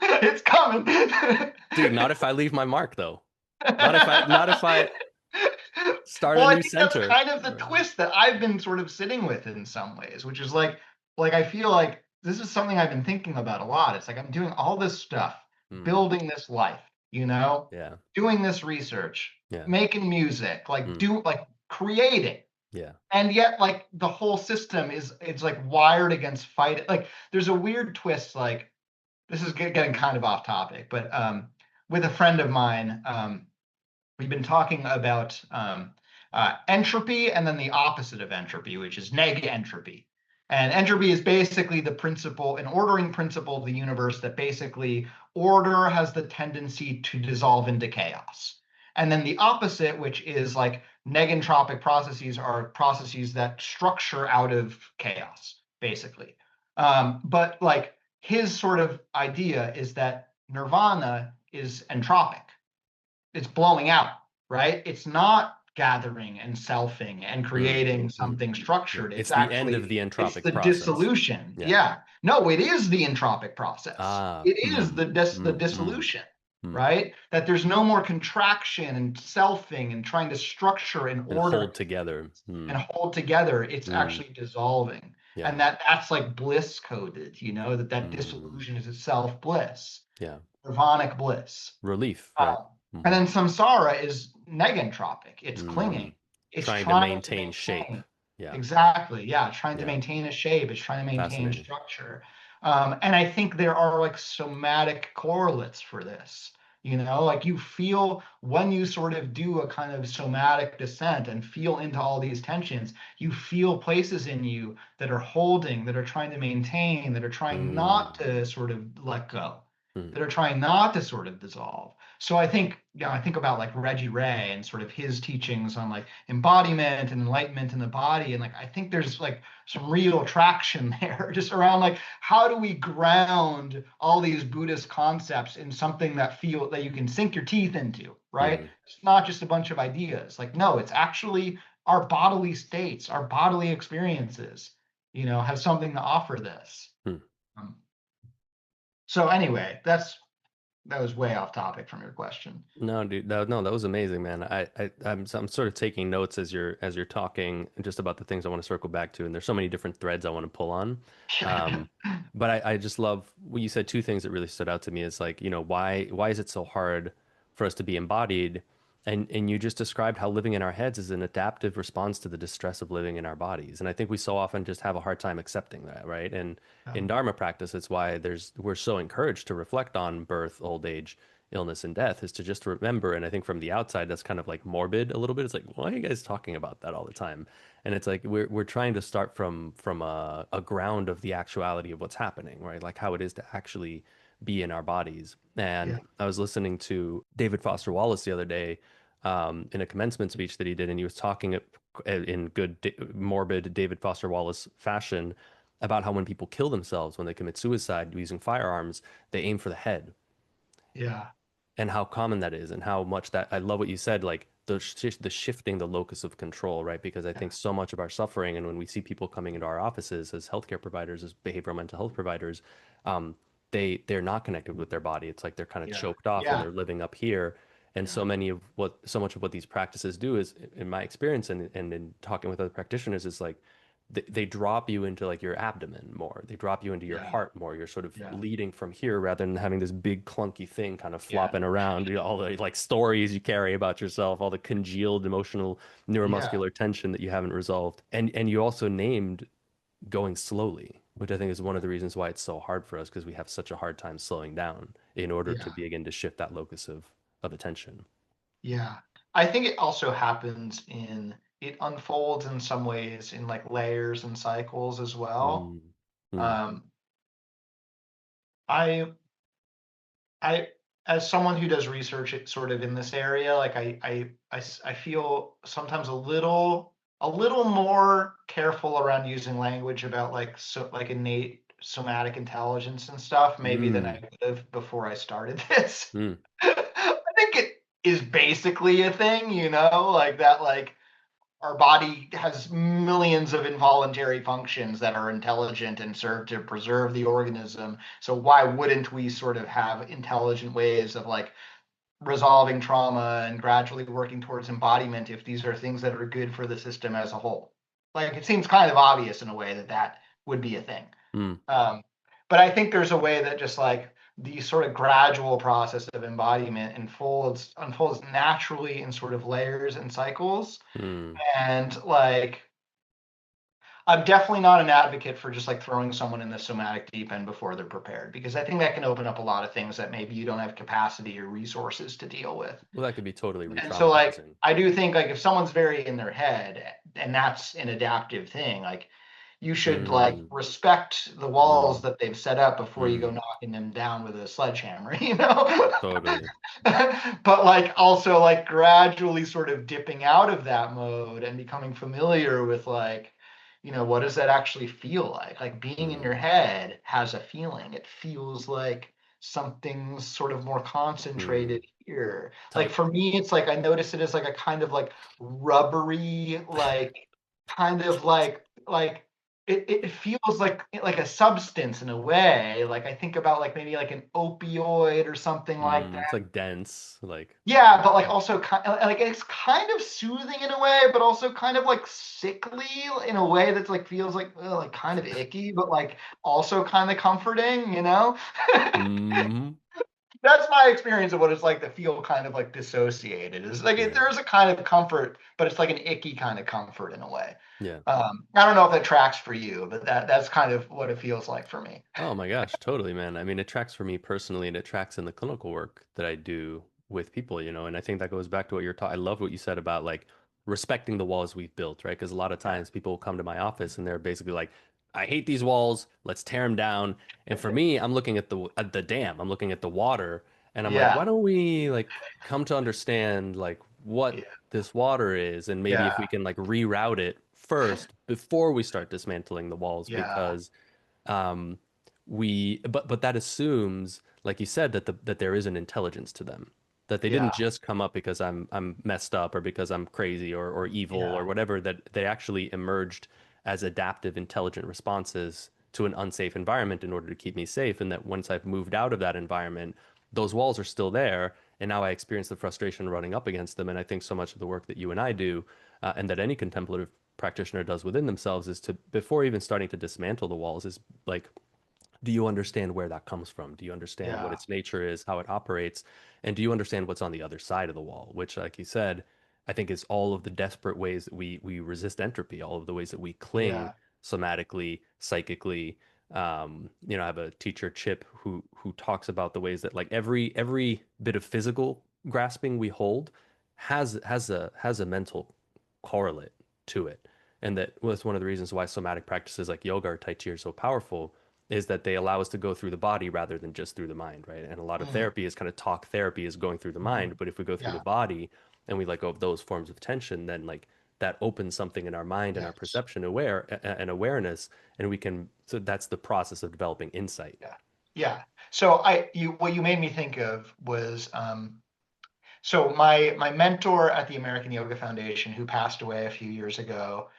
it's coming. Dude, not if I leave my mark though. Not if I start a Well, I new think that's center. kind of the twist that I've been sort of sitting with in some ways, which is like I feel like this is something I've been thinking about a lot. It's like I'm doing all this stuff, Mm, building this life, you know, yeah. doing this research, Yeah. making music, Mm, like creating. yeah. And yet, like the whole system is it's like wired against fight. Like there's a weird twist, like this is getting kind of off topic, but with a friend of mine, we've been talking about entropy and then the opposite of entropy, which is negentropy. And entropy is basically the principle, an ordering principle of the universe that basically order has the tendency to dissolve into chaos. And then the opposite, which is like negentropic processes, are processes that structure out of chaos, basically. But like his sort of idea is that nirvana is entropic, it's blowing out, right? It's not gathering and selfing and Mm, creating mm. something Yeah. structured. It's the end of the It's entropic the process. dissolution. Yeah. Yeah. No, it is the entropic process. Ah. It is Mm, the mm, mm, dissolution, mm. right? That there's no more contraction and selfing and trying to structure and And order hold together. and Mm, hold together. It's mm. actually dissolving. Yeah. And that's like bliss coded, that Mm, dissolution is itself bliss, yeah. nirvanic bliss. Relief, right? Um, and Hmm. then samsara is negentropic. It's clinging. Mm. It's Trying to trying to maintain shape. maintain. Yeah. Exactly. Yeah. Trying to Yeah. maintain a shape. It's trying to maintain Fascinating. structure. And I think there are like somatic correlates for this. Like you feel when you sort of do a kind of somatic descent and feel into all these tensions, you feel places in you that are holding, that are trying to maintain, that are trying not Mm, to sort of let go, mm, that are trying not to sort of dissolve. So I think about like Reggie Ray and sort of his teachings on like embodiment and enlightenment in the body. And like, I think there's like some real traction there just around like, how do we ground all these Buddhist concepts in something that you can sink your teeth into, right? mm, It's not just a bunch of ideas. Like, no, it's actually our bodily states, our bodily experiences, have something to offer this. mm. Um, so anyway, that was way off topic from your question. No, dude, no, that was amazing, man. I'm sort of taking notes as you're talking just about the things I want to circle back to, and there's so many different threads I want to pull on. Um, but I just love when you said two things that really stood out to me is like, why is it so hard for us to be embodied? And you just described how living in our heads is an adaptive response to the distress of living in our bodies. And I think we so often just have a hard time accepting that, right? And in Dharma practice, it's why we're so encouraged to reflect on birth, old age, illness, and death is to just remember. And I think from the outside, that's kind of like morbid a little bit. It's like, why are you guys talking about that all the time? And it's like we're trying to start from a ground of the actuality of what's happening, right? Like how it is to actually be in our bodies. Yeah. And I was listening to David Foster Wallace the other day in a commencement speech that he did, and he was talking in good morbid David Foster Wallace fashion about how when people kill themselves, when they commit suicide using firearms, they aim for the head Yeah. and how common that is and how much that I love what you said, like the shifting the locus of control, right? Because I think Yeah. so much of our suffering, and when we see people coming into our offices as healthcare providers, as behavioral mental health providers, um, they're not connected with their body. It's like they're kind of Yeah. choked off and Yeah. they're living up here. And Yeah. so much of what these practices do is, in my experience and in talking with other practitioners, is like they drop you into like your abdomen more. They drop you into your Yeah. heart more. You're sort of Yeah. leading from here rather than having this big clunky thing kind of Yeah. flopping around. All the like stories you carry about yourself, all the congealed emotional Yeah. neuromuscular tension that you haven't resolved. And you also named going slowly, which I think is one of the reasons why it's so hard for us because we have such a hard time slowing down in order to Yeah. begin to shift that locus of attention. Yeah. I think it also happens in it unfolds in some ways in like layers and cycles as well. Mm. Mm. Um, I I as someone who does research sort of in this area, like I feel sometimes a little more careful around using language about like like innate somatic intelligence and stuff maybe than I Mm. would have before I started this. Mm. I think it is basically a thing, you know, like that like our body has millions of involuntary functions that are intelligent and serve to preserve the organism. So why wouldn't we sort of have intelligent ways of like resolving trauma and gradually working towards embodiment if these are things that are good for the system as a whole? Like it seems kind of obvious in a way that that would be a thing. Mm. Um, but I think there's a way that just like the sort of gradual process of embodiment unfolds naturally in sort of layers and cycles. Mm. And like I'm definitely not an advocate for just like throwing someone in the somatic deep end before they're prepared, because I think that can open up a lot of things that maybe you don't have capacity or resources to deal with. Well, that could be totally And so like re-traumatizing. I do think like if someone's very in their head and that's an adaptive thing, like you should like Mm. respect the walls Mm. that they've set up before you go Mm. knocking them down with a sledgehammer, you know? Totally. But like also like gradually sort of dipping out of that mode and becoming familiar with like, you know, what does that actually feel like? Like being in your Mm. head has a feeling. It feels like something's sort of more Mm. concentrated here. Like Tight. for me, it's like I notice it as like a kind of like rubbery, like kind of like it feels like a substance in a way. Like I think about like maybe like an opioid or something like Mm. that. It's like dense, like Yeah, but like also kind like it's kind of soothing in a way, but also kind of like sickly in a way that's like feels like kind of icky, but like also kind of comforting, you know? mm. That's my experience of what it's like to feel kind of like dissociated. It's like Yeah. there's a kind of comfort, but it's like an icky kind of comfort in a way. Yeah. I don't know if that tracks for you, but that's kind of what it feels like for me. Oh my gosh, totally, man. I mean, it tracks for me personally, and it tracks in the clinical work that I do with people, and I think that goes back to what you're talking. I love what you said about like respecting the walls we've built, right? Because a lot of Yeah, times people will come to my office and they're basically like, I hate these walls, let's tear them down. And for me, I'm looking at the dam, I'm looking at the water, and I'm like, yeah, why don't we like come to understand like what yeah, this water is, and maybe if yeah, we can like reroute it first before we start dismantling the walls, yeah, because um but that assumes, like you said, that there is an intelligence to them, that they didn't yeah, just come up because I'm messed up or because I'm crazy or evil or yeah, whatever, that they actually emerged as adaptive intelligent responses to an unsafe environment in order to keep me safe, and that once I've moved out of that environment, those walls are still there, and now I experience the frustration running up against them. And I think so much of the work that you and I do, and that any contemplative practitioner does within themselves, is to, before even starting to dismantle the walls, is like, do you understand where that comes from? Do you understand what yeah, its nature is, how it operates? And do you understand what's on the other side of the wall? Which, like you said, I think is all of the desperate ways that we resist entropy, all of the ways that we cling yeah, somatically, psychically. I have a teacher, Chip, who talks about the ways that like every bit of physical grasping we hold has a mental correlate to it. And that was one of the reasons why somatic practices like yoga or Tai Chi are so powerful, is that they allow us to go through the body rather than just through the mind, right? And a lot of mm, therapy is kind of talk therapy, is going through the mind. mhm, But if we go through the yeah, body and we let go of those forms of tension, then like that opens something in our mind and our yes, perception and awareness, and we can. So that's the process of developing insight. yeah, yeah. So what you made me think of was so my mentor at the American Yoga Foundation, who passed away a few years ago,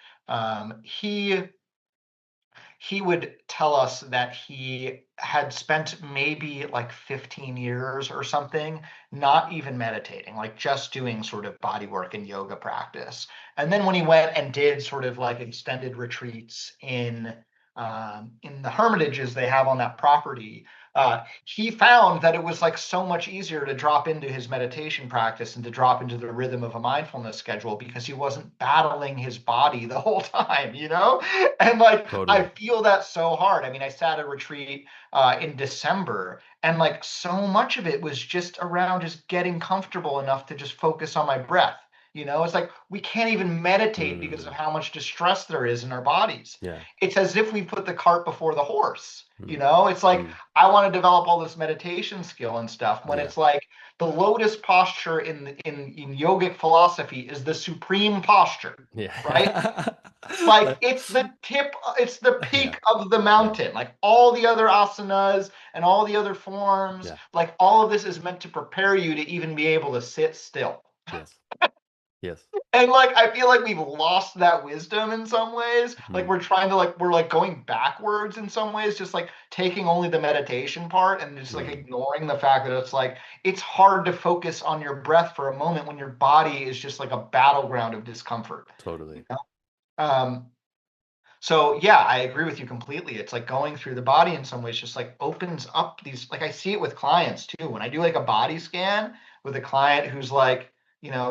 he would tell us that he had spent maybe like 15 years or something not even meditating, like just doing sort of body work and yoga practice. And then when he went and did sort of like extended retreats in the hermitages they have on that property, he found that it was like so much easier to drop into his meditation practice and to drop into the rhythm of a mindfulness schedule because he wasn't battling his body the whole time, you know? And like I Totally. feel that so hard. I mean, I sat at a retreat in December, and like so much of it was just around just getting comfortable enough to just focus on my breath. It's like we can't even meditate because of Mm, how much distress there is in our bodies. yeah. It's as if we put the cart before the horse. Mm, It's like mm, I want to develop all this meditation skill and stuff when yeah. it's like the lotus posture in yogic philosophy is the supreme posture, right? Yeah. Like it's the tip, it's the Yeah. peak of the Yeah. mountain. Like all the other asanas and all the other forms, Yeah. like all of this is meant to prepare you to even be able to sit still. Yes. Yes. And like I feel like we've lost that wisdom in some ways. Like Mm, we're like going backwards in some ways, just like taking only the meditation part and just like mm, ignoring the fact that it's like it's hard to focus on your breath for a moment when your body is just like a battleground of discomfort. You totally. know? So yeah, I agree with you completely. It's like going through the body in some ways just like opens up these, like I see it with clients too. When I do like a body scan with a client who's like,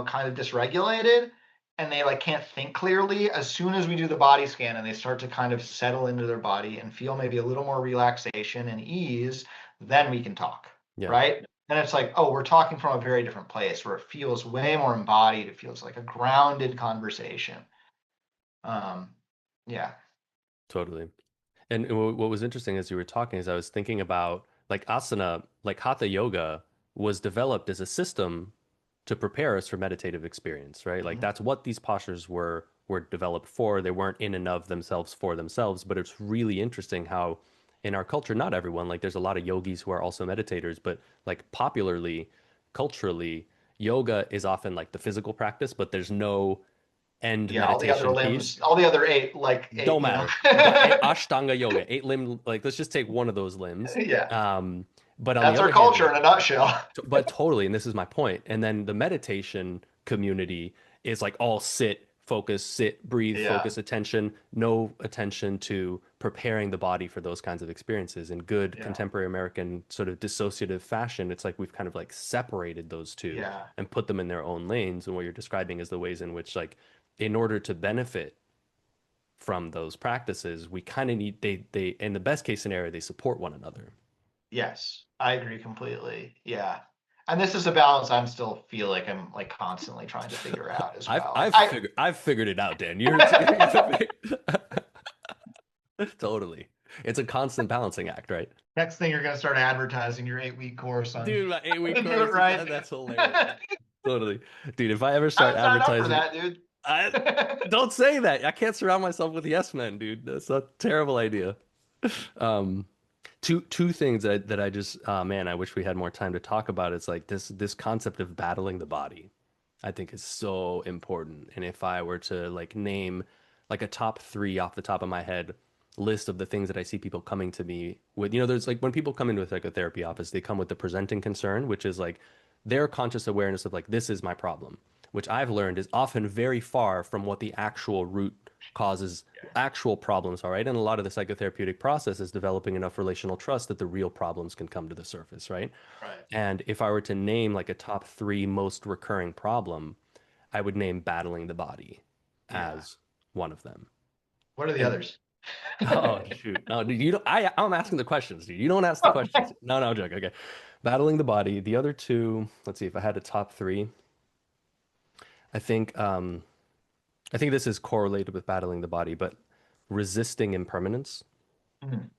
kind of dysregulated and they like can't think clearly, as soon as we do the body scan and they start to kind of settle into their body and feel maybe a little more relaxation and ease, then we can talk, Yeah. right? And it's like, oh, we're talking from a very different place where it feels way more embodied. It feels like a grounded conversation. Um, yeah. Totally. And what was interesting as you were talking is I was thinking about like asana, like hatha yoga was developed as a system to prepare us for meditative experience, right? Like Mhm. that's what these postures were developed for. They weren't in and of themselves for themselves, but it's really interesting how in our culture, not everyone, like there's a lot of yogis who are also meditators, but like popularly, culturally, yoga is often like the physical practice, but there's no end Yeah, all the other meditation piece. limbs, all the other eight, like eight, Don't matter. But Ashtanga yoga, eight limb, like let's just take one of those limbs. Yeah, But on the that's our other hand, culture like, in a nutshell. but totally, and this is my point. And then the meditation community is like all sit, breathe, Yeah, focus, attention, no attention to preparing the body for those kinds of experiences. In good yeah, contemporary American sort of dissociative fashion, it's like we've kind of like separated those two yeah, and put them in their own lanes. And what you're describing is the ways in which, like, in order to benefit from those practices, we kind of need they in the best case scenario, they support one another. yes, I agree completely. Yeah, and this is a balance I'm still feel like I'm like constantly trying to figure out as I've well. Like I've figured I've figured it out, Dan. You're gonna totally. It's a constant balancing act, right? next thing you're gonna start advertising your 8-week course on Dude, my how 8 week to do it course, right. that's hilarious. Totally. Dude, if I ever I start would sign up for advertising, that, dude. I don't say that. I can't surround myself with yes men, dude. That's a terrible idea. Um, two things that I just man, I wish we had more time to talk about. It's like this concept of battling the body, I think is so important. And if I were to like name like a top three off the top of my head list of the things that I see people coming to me with, there's like when people come into a psychotherapy office, they come with the presenting concern, which is like their conscious awareness of like this is my problem, which I've learned is often very far from what the actual root causes actual problems are, right? And a lot of the psychotherapeutic process is developing enough relational trust that the real problems can come to the surface, right? Right. And if I were to name like a top three most recurring problem, I would name battling the body Yeah. as one of them. What are the And others? oh shoot, no, dude, you don't. I'm asking the questions, dude. You don't ask the questions. No, no, joke. Okay, battling the body. The other two. Let's see if I had a top three. I think I think this is correlated with battling the body, but resisting impermanence Mhm. in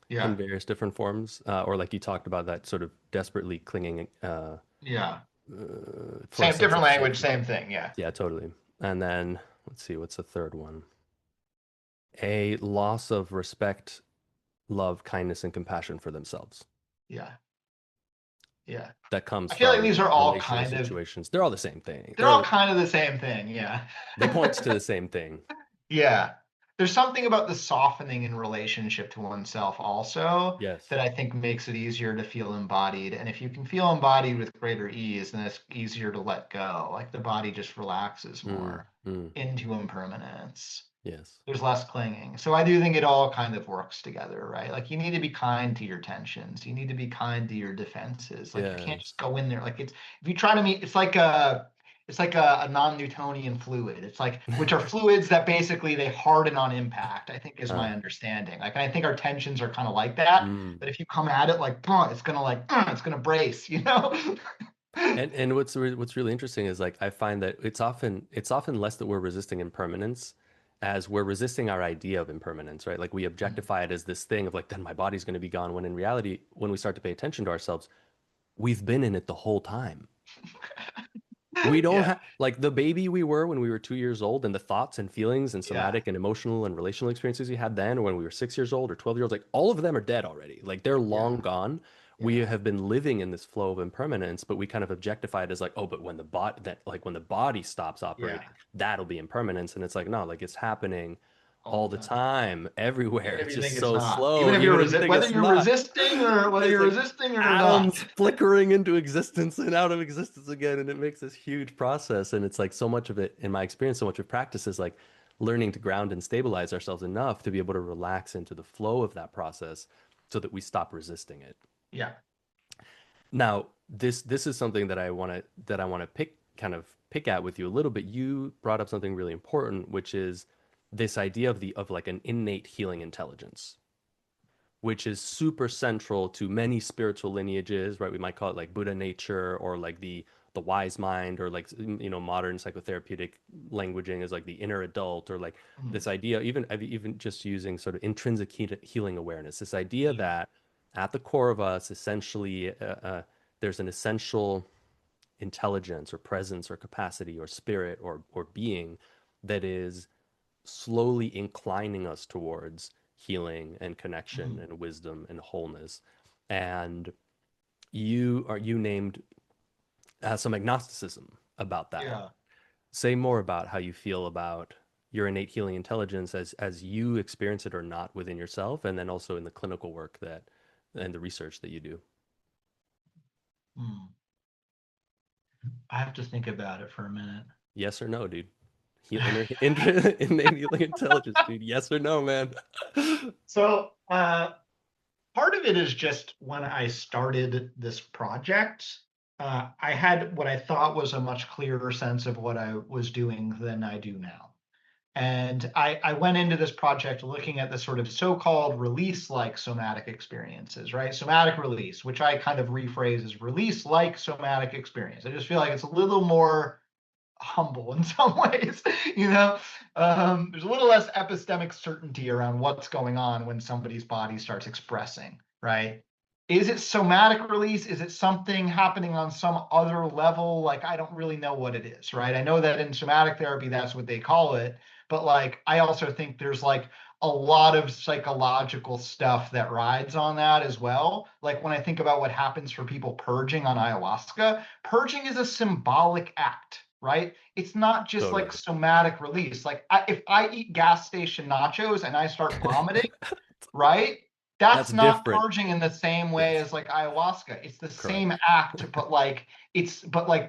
Yeah. various different forms, or like you talked about that sort of desperately clinging Yeah. for a Same, sense different of language, safety. same thing. Yeah. Yeah, totally. And then let's see, what's the third one? A loss of respect, love, kindness, and compassion for themselves Yeah. Yeah. that comes I feel like from these are all relational kind of, situations. They're all the same thing. they're all kind of the same thing. Yeah. They point to the same thing. Yeah. There's something about the softening in relationship to oneself also Yes. that I think makes it easier to feel embodied. And if you can feel embodied with greater ease, then it's easier to let go. Like the body just relaxes Mm, more mm, into impermanence. yes. There's less clinging. So I do think it all kind of works together, right? Like you need to be kind to your tensions. You need to be kind to your defenses. Like you can't just Yes. go in there. Like it's if you try to meet, it's like a non-Newtonian fluid. It's like which are fluids that basically they harden on impact, I think is Uh, my understanding. Like I think our tensions are kind of like that. mm. But if you come at it like, "Bruh," it's gonna like, it's gonna brace. And what's really interesting is like I find that it's often less that we're resisting impermanence as we're resisting our idea of impermanence, right? Like we objectify it as this thing of like then my body's going to be gone when in reality when we start to pay attention to ourselves, we've been in it the whole time. We don't Yeah, have like the baby we were when we were 2 years old and the thoughts and feelings and yeah, somatic and emotional and relational experiences we had then or when we were 6 years old or 12 years old, like all of them are dead already. Like they're long yeah, gone. We yeah. have been living in this flow of impermanence, but we kind of objectify it as like, oh, but when the body stops Yeah, operating, that'll be impermanence. And it's like, no, like it's happening all all the the time. time, Even everywhere. if It's you just think it's so not, slow, even if even you're if you think whether it's you're not. resisting or whether There's you're like resisting or not. atoms flickering into existence and out of existence again, and it makes this huge process. And it's like so much of it, in my experience, so much of practice is like learning to ground and stabilize ourselves enough to be able to relax into the flow of that process so that we stop resisting it. Yeah, Now, this is something that I want to pick at with you a little bit. You brought up something really important, which is this idea of like an innate healing intelligence, which is super central to many spiritual lineages, right? We might call it like Buddha nature or like the wise mind or like modern psychotherapeutic languaging is like the inner adult or like mm, this idea even just using sort of intrinsic healing awareness, this idea yeah, that at the core of us essentially there's an essential intelligence or presence or capacity or spirit or being that is slowly inclining us towards healing and connection mm, and wisdom and wholeness. And you named some agnosticism about that. yeah. Say more about how you feel about your innate healing intelligence as you experience it or not within yourself, and then also in the clinical work that and the research that you do. Mm. I have to think about it for a minute. Yes or no, dude? Innate healing intelligence, dude. Yes or no, man? So, part of it is just when I started this project, I had what I thought was a much clearer sense of what I was doing than I do now. And I went into this project looking at the sort of so-called release-like somatic experiences, right? Somatic release, which I kind of rephrase as release-like somatic experience. I just feel like it's a little more humble in some ways, you know? There's a little less epistemic certainty around what's going on when somebody's body starts expressing, right? Is it somatic release? Is it something happening on some other level? Like, I don't really know what it is, right? I know that in somatic therapy, that's what they call it. But like, I also think there's like a lot of psychological stuff that rides on that as well. Like when I think about what happens for people purging on ayahuasca, purging is a symbolic act, right? It's not just like Totally. somatic release. Like if I eat gas station nachos and I start vomiting, right? That's That's not different. purging in the same way Yes, as like ayahuasca. It's the same correct. act, but like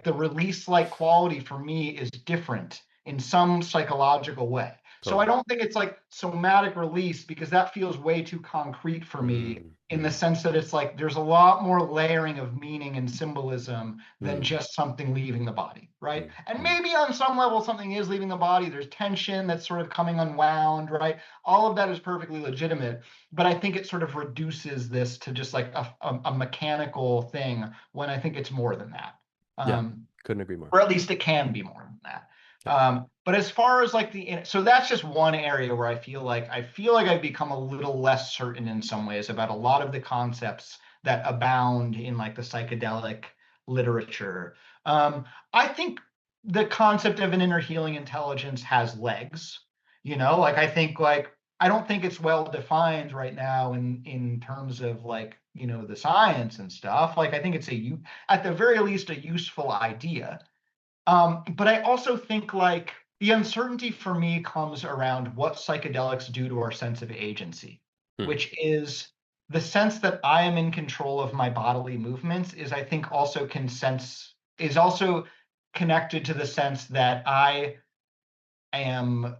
the release like quality for me is different in some psychological way. So I Totally. don't think it's like somatic release because that feels way too concrete for me Mm, in the mm, sense that it's like there's a lot more layering of meaning and symbolism than mm, just something leaving the body, right? mm, And mm. maybe on some level something is leaving the body. There's tension that's sort of coming unwound, right? All of that is perfectly legitimate, but I think it sort of reduces this to just like a mechanical thing when I think it's more than that. Yeah, Um, couldn't agree more. or at least it can be more than that. Yeah. But as far as like so that's just one area where I feel like I've become a little less certain in some ways about a lot of the concepts that abound in like the psychedelic literature. Um, I think the concept of an inner healing intelligence has legs. Like I think like I don't think it's well defined right now in terms of like the science and stuff. Like I think it's at the very least a useful idea. But I also think like the uncertainty for me comes around what psychedelics do to our sense of agency, Hmm. which is the sense that I am in control of my bodily movements is I think also connected to the sense that I am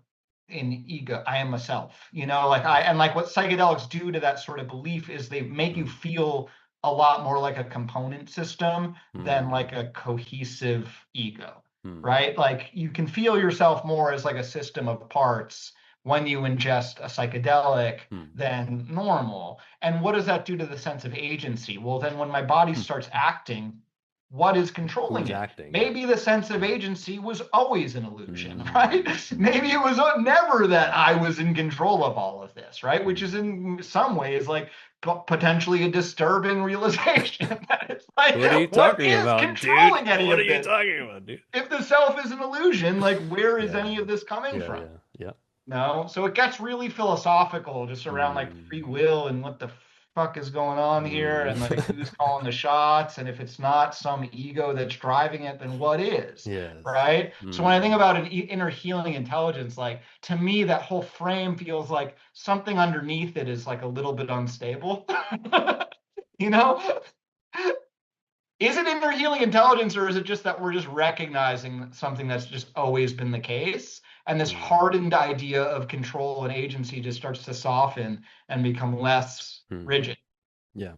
an ego. I am a self, like and like what psychedelics do to that sort of belief is they make you Hmm. feel a lot more like a component system than Hmm. like a cohesive ego, Hmm. right? Like you can feel yourself more as like a system of parts when you ingest a psychedelic Hmm. than normal. And what does that do to the sense of agency? Well, then when my body Hmm. starts acting, what is controlling Who's it? acting? Yeah. Maybe the sense of agency was always an illusion, right? Mm. Maybe it was never that I was in control of all of this, right? Which Mm. is in some ways like potentially a disturbing realization that it's like, What are you what talking is about, dude? controlling any What are of you this? talking about, dude? If the self is an illusion, like where is Yeah. any of this coming Yeah. from? Yeah. Yeah. No. So it gets really philosophical just around like free Mm. will and what the fuck is going on here Mm. and like who's calling the shots. And if it's not some ego that's driving it, then what is? Yes. Right. So when I think Mm. about an inner healing intelligence, like to me, that whole frame feels like something underneath it is like a little bit unstable. You know? Is it inner healing intelligence, or is it just that we're just recognizing something that's just always been the case? And this Mm. hardened idea of control and agency just starts to soften and become less Mm. rigid. Yeah.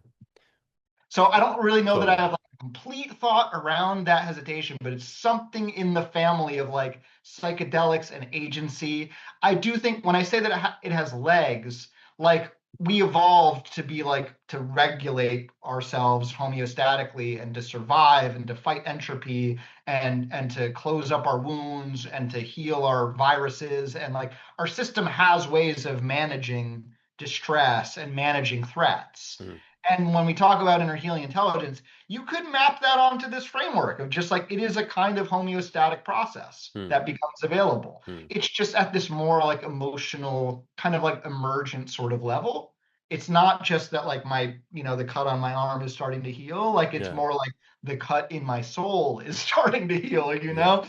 So I don't really know that I Totally. have like a complete thought around that hesitation, but it's something in the family of like psychedelics and agency. I do think when I say that it has legs, like we evolved to be like to regulate ourselves homeostatically and to survive and to fight entropy and to close up our wounds and to heal our viruses, and like our system has ways of managing distress and managing threats. Mm. And when we talk about inner healing intelligence, you could map that onto this framework of just like it is a kind of homeostatic process Mm. that becomes available. Mm. It's just at this more like emotional, kind of like emergent sort of level. It's not just that like my, the cut on my arm is starting to heal. Like it's Yeah. more like the cut in my soul is starting to heal, Yeah.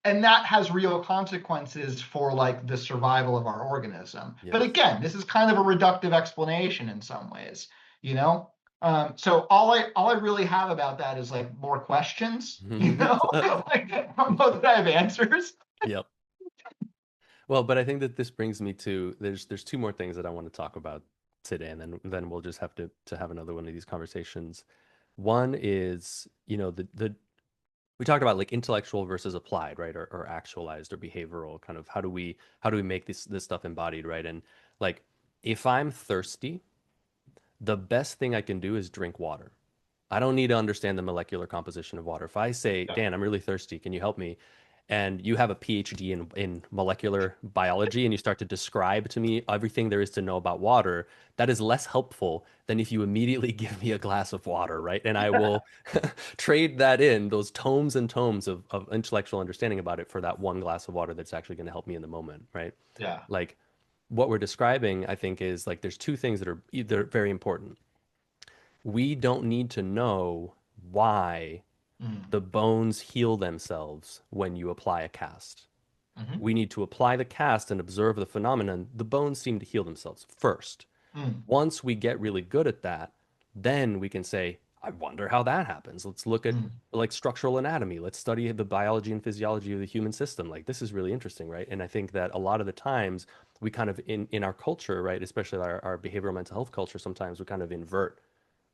And that has real consequences for like the survival of our organism. But Yes. again, this is kind of a reductive explanation in some ways, you know. So all I really have about that is like more questions, like I don't know that I have answers. Yep. Well, but I think that this brings me to there's two more things that I want to talk about today, and then we'll just have to have another one of these conversations. One is, the we talked about like intellectual versus applied, right? Or actualized or behavioral, kind of how do we make this stuff embodied, right? And like if I'm thirsty, the best thing I can do is drink water. I don't need to understand the molecular composition of water. If I say, Yeah, Dan, I'm really thirsty, can you help me? And you have a PhD in molecular biology and you start to describe to me everything there is to know about water, that is less helpful than if you immediately give me a glass of water, right? And I will trade that in, those tomes and tomes of intellectual understanding about it for that one glass of water that's actually going to help me in the moment, right? yeah, Like what we're describing, I think, is like there's two things that are either very important. We don't need to know why mm, the bones heal themselves when you apply a cast. hmm, We need to apply the cast and observe the phenomenon. The bones seem to heal themselves first. mm, Once we get really good at that, then we can say, I wonder how that happens. Let's look at mm, like structural anatomy. Let's study the biology and physiology of the human system. Like this is really interesting, right? And I think that a lot of the times we kind of in our culture, right, especially our behavioral mental health culture, sometimes we kind of invert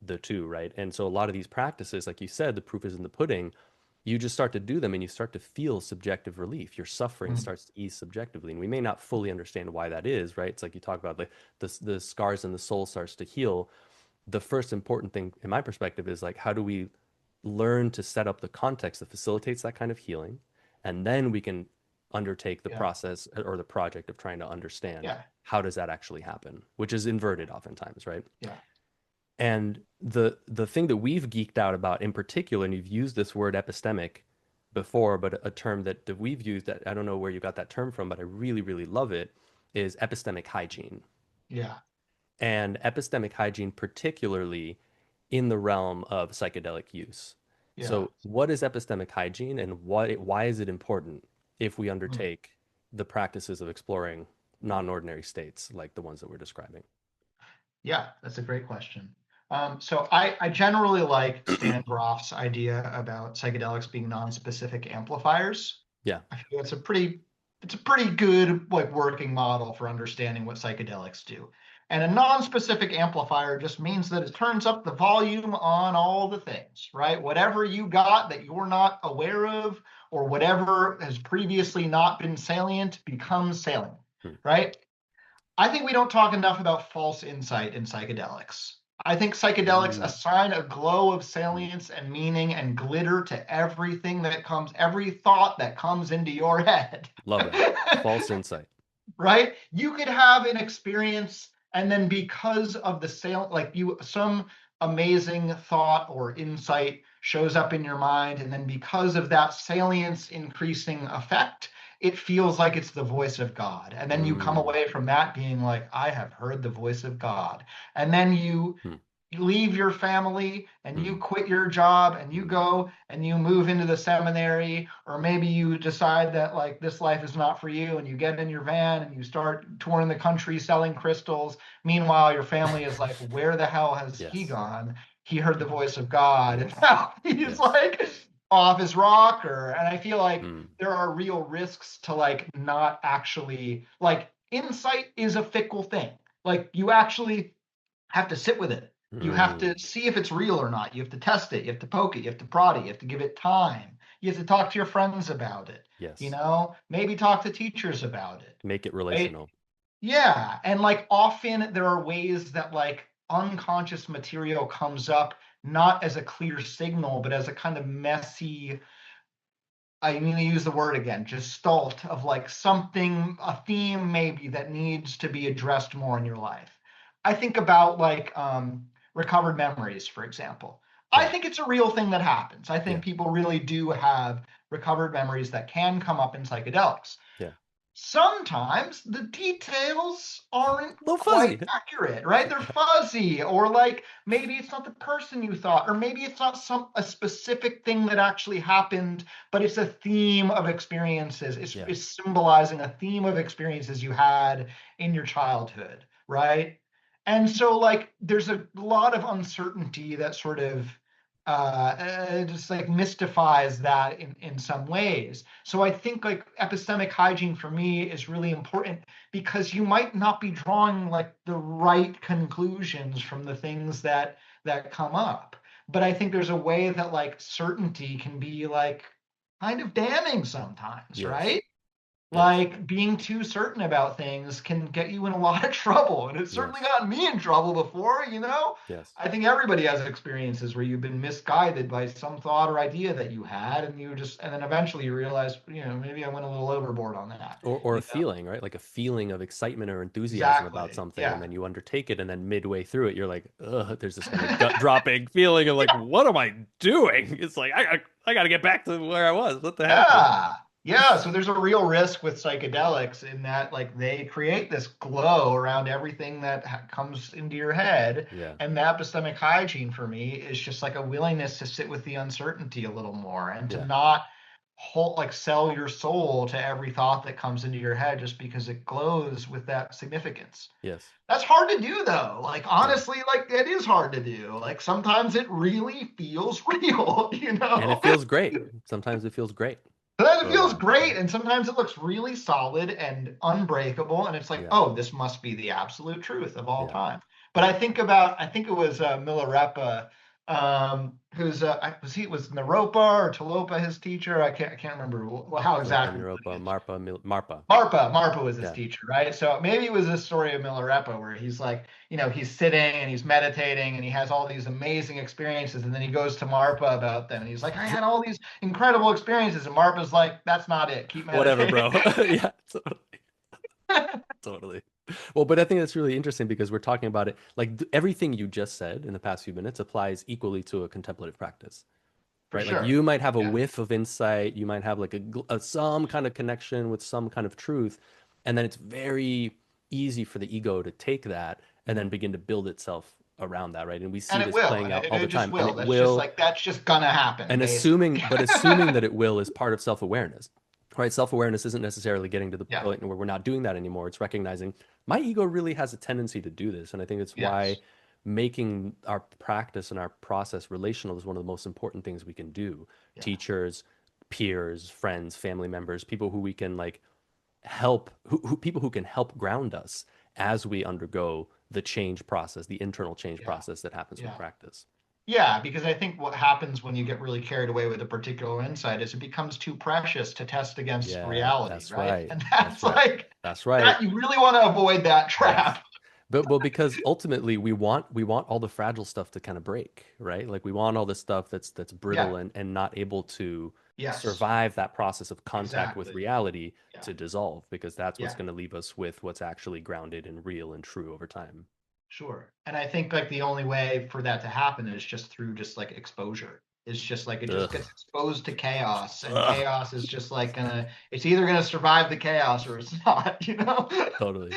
the two, right? And so a lot of these practices, like you said, the proof is in the pudding. You just start to do them and you start to feel subjective relief. Your suffering mm, starts to ease subjectively. And we may not fully understand why that is, right? It's like you talk about the scars and the soul starts to heal. The first important thing, in my perspective, is like, how do we learn to set up the context that facilitates that kind of healing? And then we can undertake the yeah, process or the project of trying to understand yeah, how does that actually happen, which is inverted oftentimes, right? yeah, And the thing that we've geeked out about in particular, and you've used this word epistemic before, but a term that we've used that I don't know where you got that term from, but I really, really love it, is epistemic hygiene. yeah, And epistemic hygiene, particularly in the realm of psychedelic use. yeah. So, what is epistemic hygiene and why is it important if we Mm. undertake the practices of exploring non-ordinary states like the ones that we're describing? Yeah, that's a great question. So I generally like Stan Grof's idea about psychedelics being non-specific amplifiers. Yeah. I feel it's a pretty good like working model for understanding what psychedelics do. And a non-specific amplifier just means that it turns up the volume on all the things, right? Whatever you got that you're not aware of, or whatever has previously not been salient becomes salient, Hmm. right? I think we don't talk enough about false insight in psychedelics. I think psychedelics Ooh, assign a glow of mm, salience and meaning and glitter to everything that comes, every thought that comes into your head. love that. False insight. Right? You could have an experience, and then because of the sale, like you, some amazing thought or insight shows up in your mind, and then because of that salience increasing effect, it feels like it's the voice of God. And then you come Mm, away from that being like, I have heard the voice of God. And then mm, you leave your family and you mm, quit your job and you mm. go and you move into the seminary, or maybe you decide that like this life is not for you and you get in your van and you start touring the country selling crystals. Meanwhile, your family is like, where the hell has he Yes. gone? He heard the voice of God and Yes. now he's Yes. like off his rocker. And I feel like Mm, there are real risks to like not actually, like, insight is a fickle thing. Like you actually have to sit with it. You have mm. to see if it's real or not. You have to test it. You have to poke it. You have to prod it. You have to give it time. You have to talk to your friends about it. Yes. Maybe talk to teachers about it. Make it Right? relational. Yeah. And like often there are ways that like unconscious material comes up not as a clear signal, but as a kind of messy, I'm going to use the word again, gestalt of like something, a theme maybe that needs to be addressed more in your life. I think about like recovered memories, for example. I Yeah. think it's a real thing that happens. I Yeah. think people really do have recovered memories that can come up in psychedelics. Yeah. Sometimes the details aren't A little quite fuzzy. accurate, right? They're fuzzy, or like maybe it's not the person you thought, or maybe it's not a specific thing that actually happened, but it's a theme of experiences. Yeah. It's symbolizing a theme of experiences you had in your childhood, right? And so like there's a lot of uncertainty that sort of just like mystifies that in some ways. So I think like epistemic hygiene for me is really important because you might not be drawing like the right conclusions from the things that come up. But I think there's a way that like certainty can be like kind of damning sometimes, Yes. right? Yes. Like being too certain about things can get you in a lot of trouble. And it's certainly Yes. gotten me in trouble before, you know? Yes. I think everybody has experiences where you've been misguided by some thought or idea that you had, and and then eventually you realize, maybe I went a little overboard on that. Or a You know? feeling, right? Like a feeling of excitement or enthusiasm about Exactly. something, and Yeah. then you undertake it, and then midway through it, you're like, ugh, there's this kind of gut dropping feeling of like, what am I doing? It's like I got to get back to where I was. What the heck? Yeah. Yeah. So there's a real risk with psychedelics in that, like, they create this glow around everything that comes into your head. Yeah. And the epistemic hygiene for me is just like a willingness to sit with the uncertainty a little more and to Yeah. not like sell your soul to every thought that comes into your head just because it glows with that significance. Yes. That's hard to do though. Like Yeah. honestly, like it is hard to do. Like sometimes it really feels real, you And it know? feels great. Sometimes it feels great But then it for a feels while, great, right? and sometimes it looks really solid and unbreakable, and it's like, Yeah. oh, this must be the absolute truth of all Yeah. time. But Yeah. I think it was Milarepa, who's was Naropa or Talopa his teacher? I can't remember how Naropa, exactly. Naropa, Marpa, Marpa. Marpa was his Yeah. teacher, right? So maybe it was this story of Milarepa where he's like, he's sitting and he's meditating and he has all these amazing experiences, and then he goes to Marpa about them, and he's like, I had all these incredible experiences, and Marpa's like, that's not it. Keep Whatever, meditating. bro. Yeah. Totally. Well, but I think that's really interesting because we're talking about it like everything you just said in the past few minutes applies equally to a contemplative practice, For right? Like sure. you might have a Yeah. whiff of insight, you might have like some kind of connection with some kind of truth, and then it's very easy for the ego to take that and then begin to build itself around that, right? And we see And it this will, playing and out all it the just time, and will. it will. That's just gonna happen, And basically. assuming that it will is part of self-awareness, right? Self-awareness isn't necessarily getting to the Yeah. point where we're not doing that anymore. It's recognizing my ego really has a tendency to do this. And I think it's why Yes. making our practice and our process relational is one of the most important things we can do. Yeah. Teachers, peers, friends, family members, people who we can like help, people who can help ground us as we undergo the change process, the internal change Yeah. process that happens with Yeah. practice. Yeah, because I think what happens when you get really carried away with a particular insight is it becomes too precious to test against Yeah, reality, that's right? right. And That's that's right. like That's right. that you really want to avoid that Yes. trap. But well, because ultimately we want all the fragile stuff to kind of break, right? Like we want all the stuff that's brittle Yeah. and not able to Yes. survive that process of contact with Exactly. reality Yeah. to dissolve, because that's what's Yeah. going to leave us with what's actually grounded and real and true over time. Sure. And I think like the only way for that to happen is just through just like exposure. It's just like it just Ugh. gets exposed to chaos, and Ugh. chaos is just like gonna, it's either gonna survive the chaos or it's not, you know? Totally.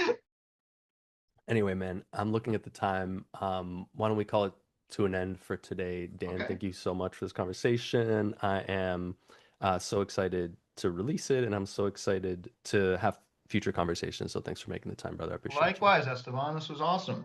Anyway, man, I'm looking at the time. Why don't we call it to an end for today? Dan, Okay. thank you so much for this conversation. I am so excited to release it, and I'm so excited to have future conversations. So thanks for making the time, brother. I appreciate you. Likewise, Esteban, this was awesome.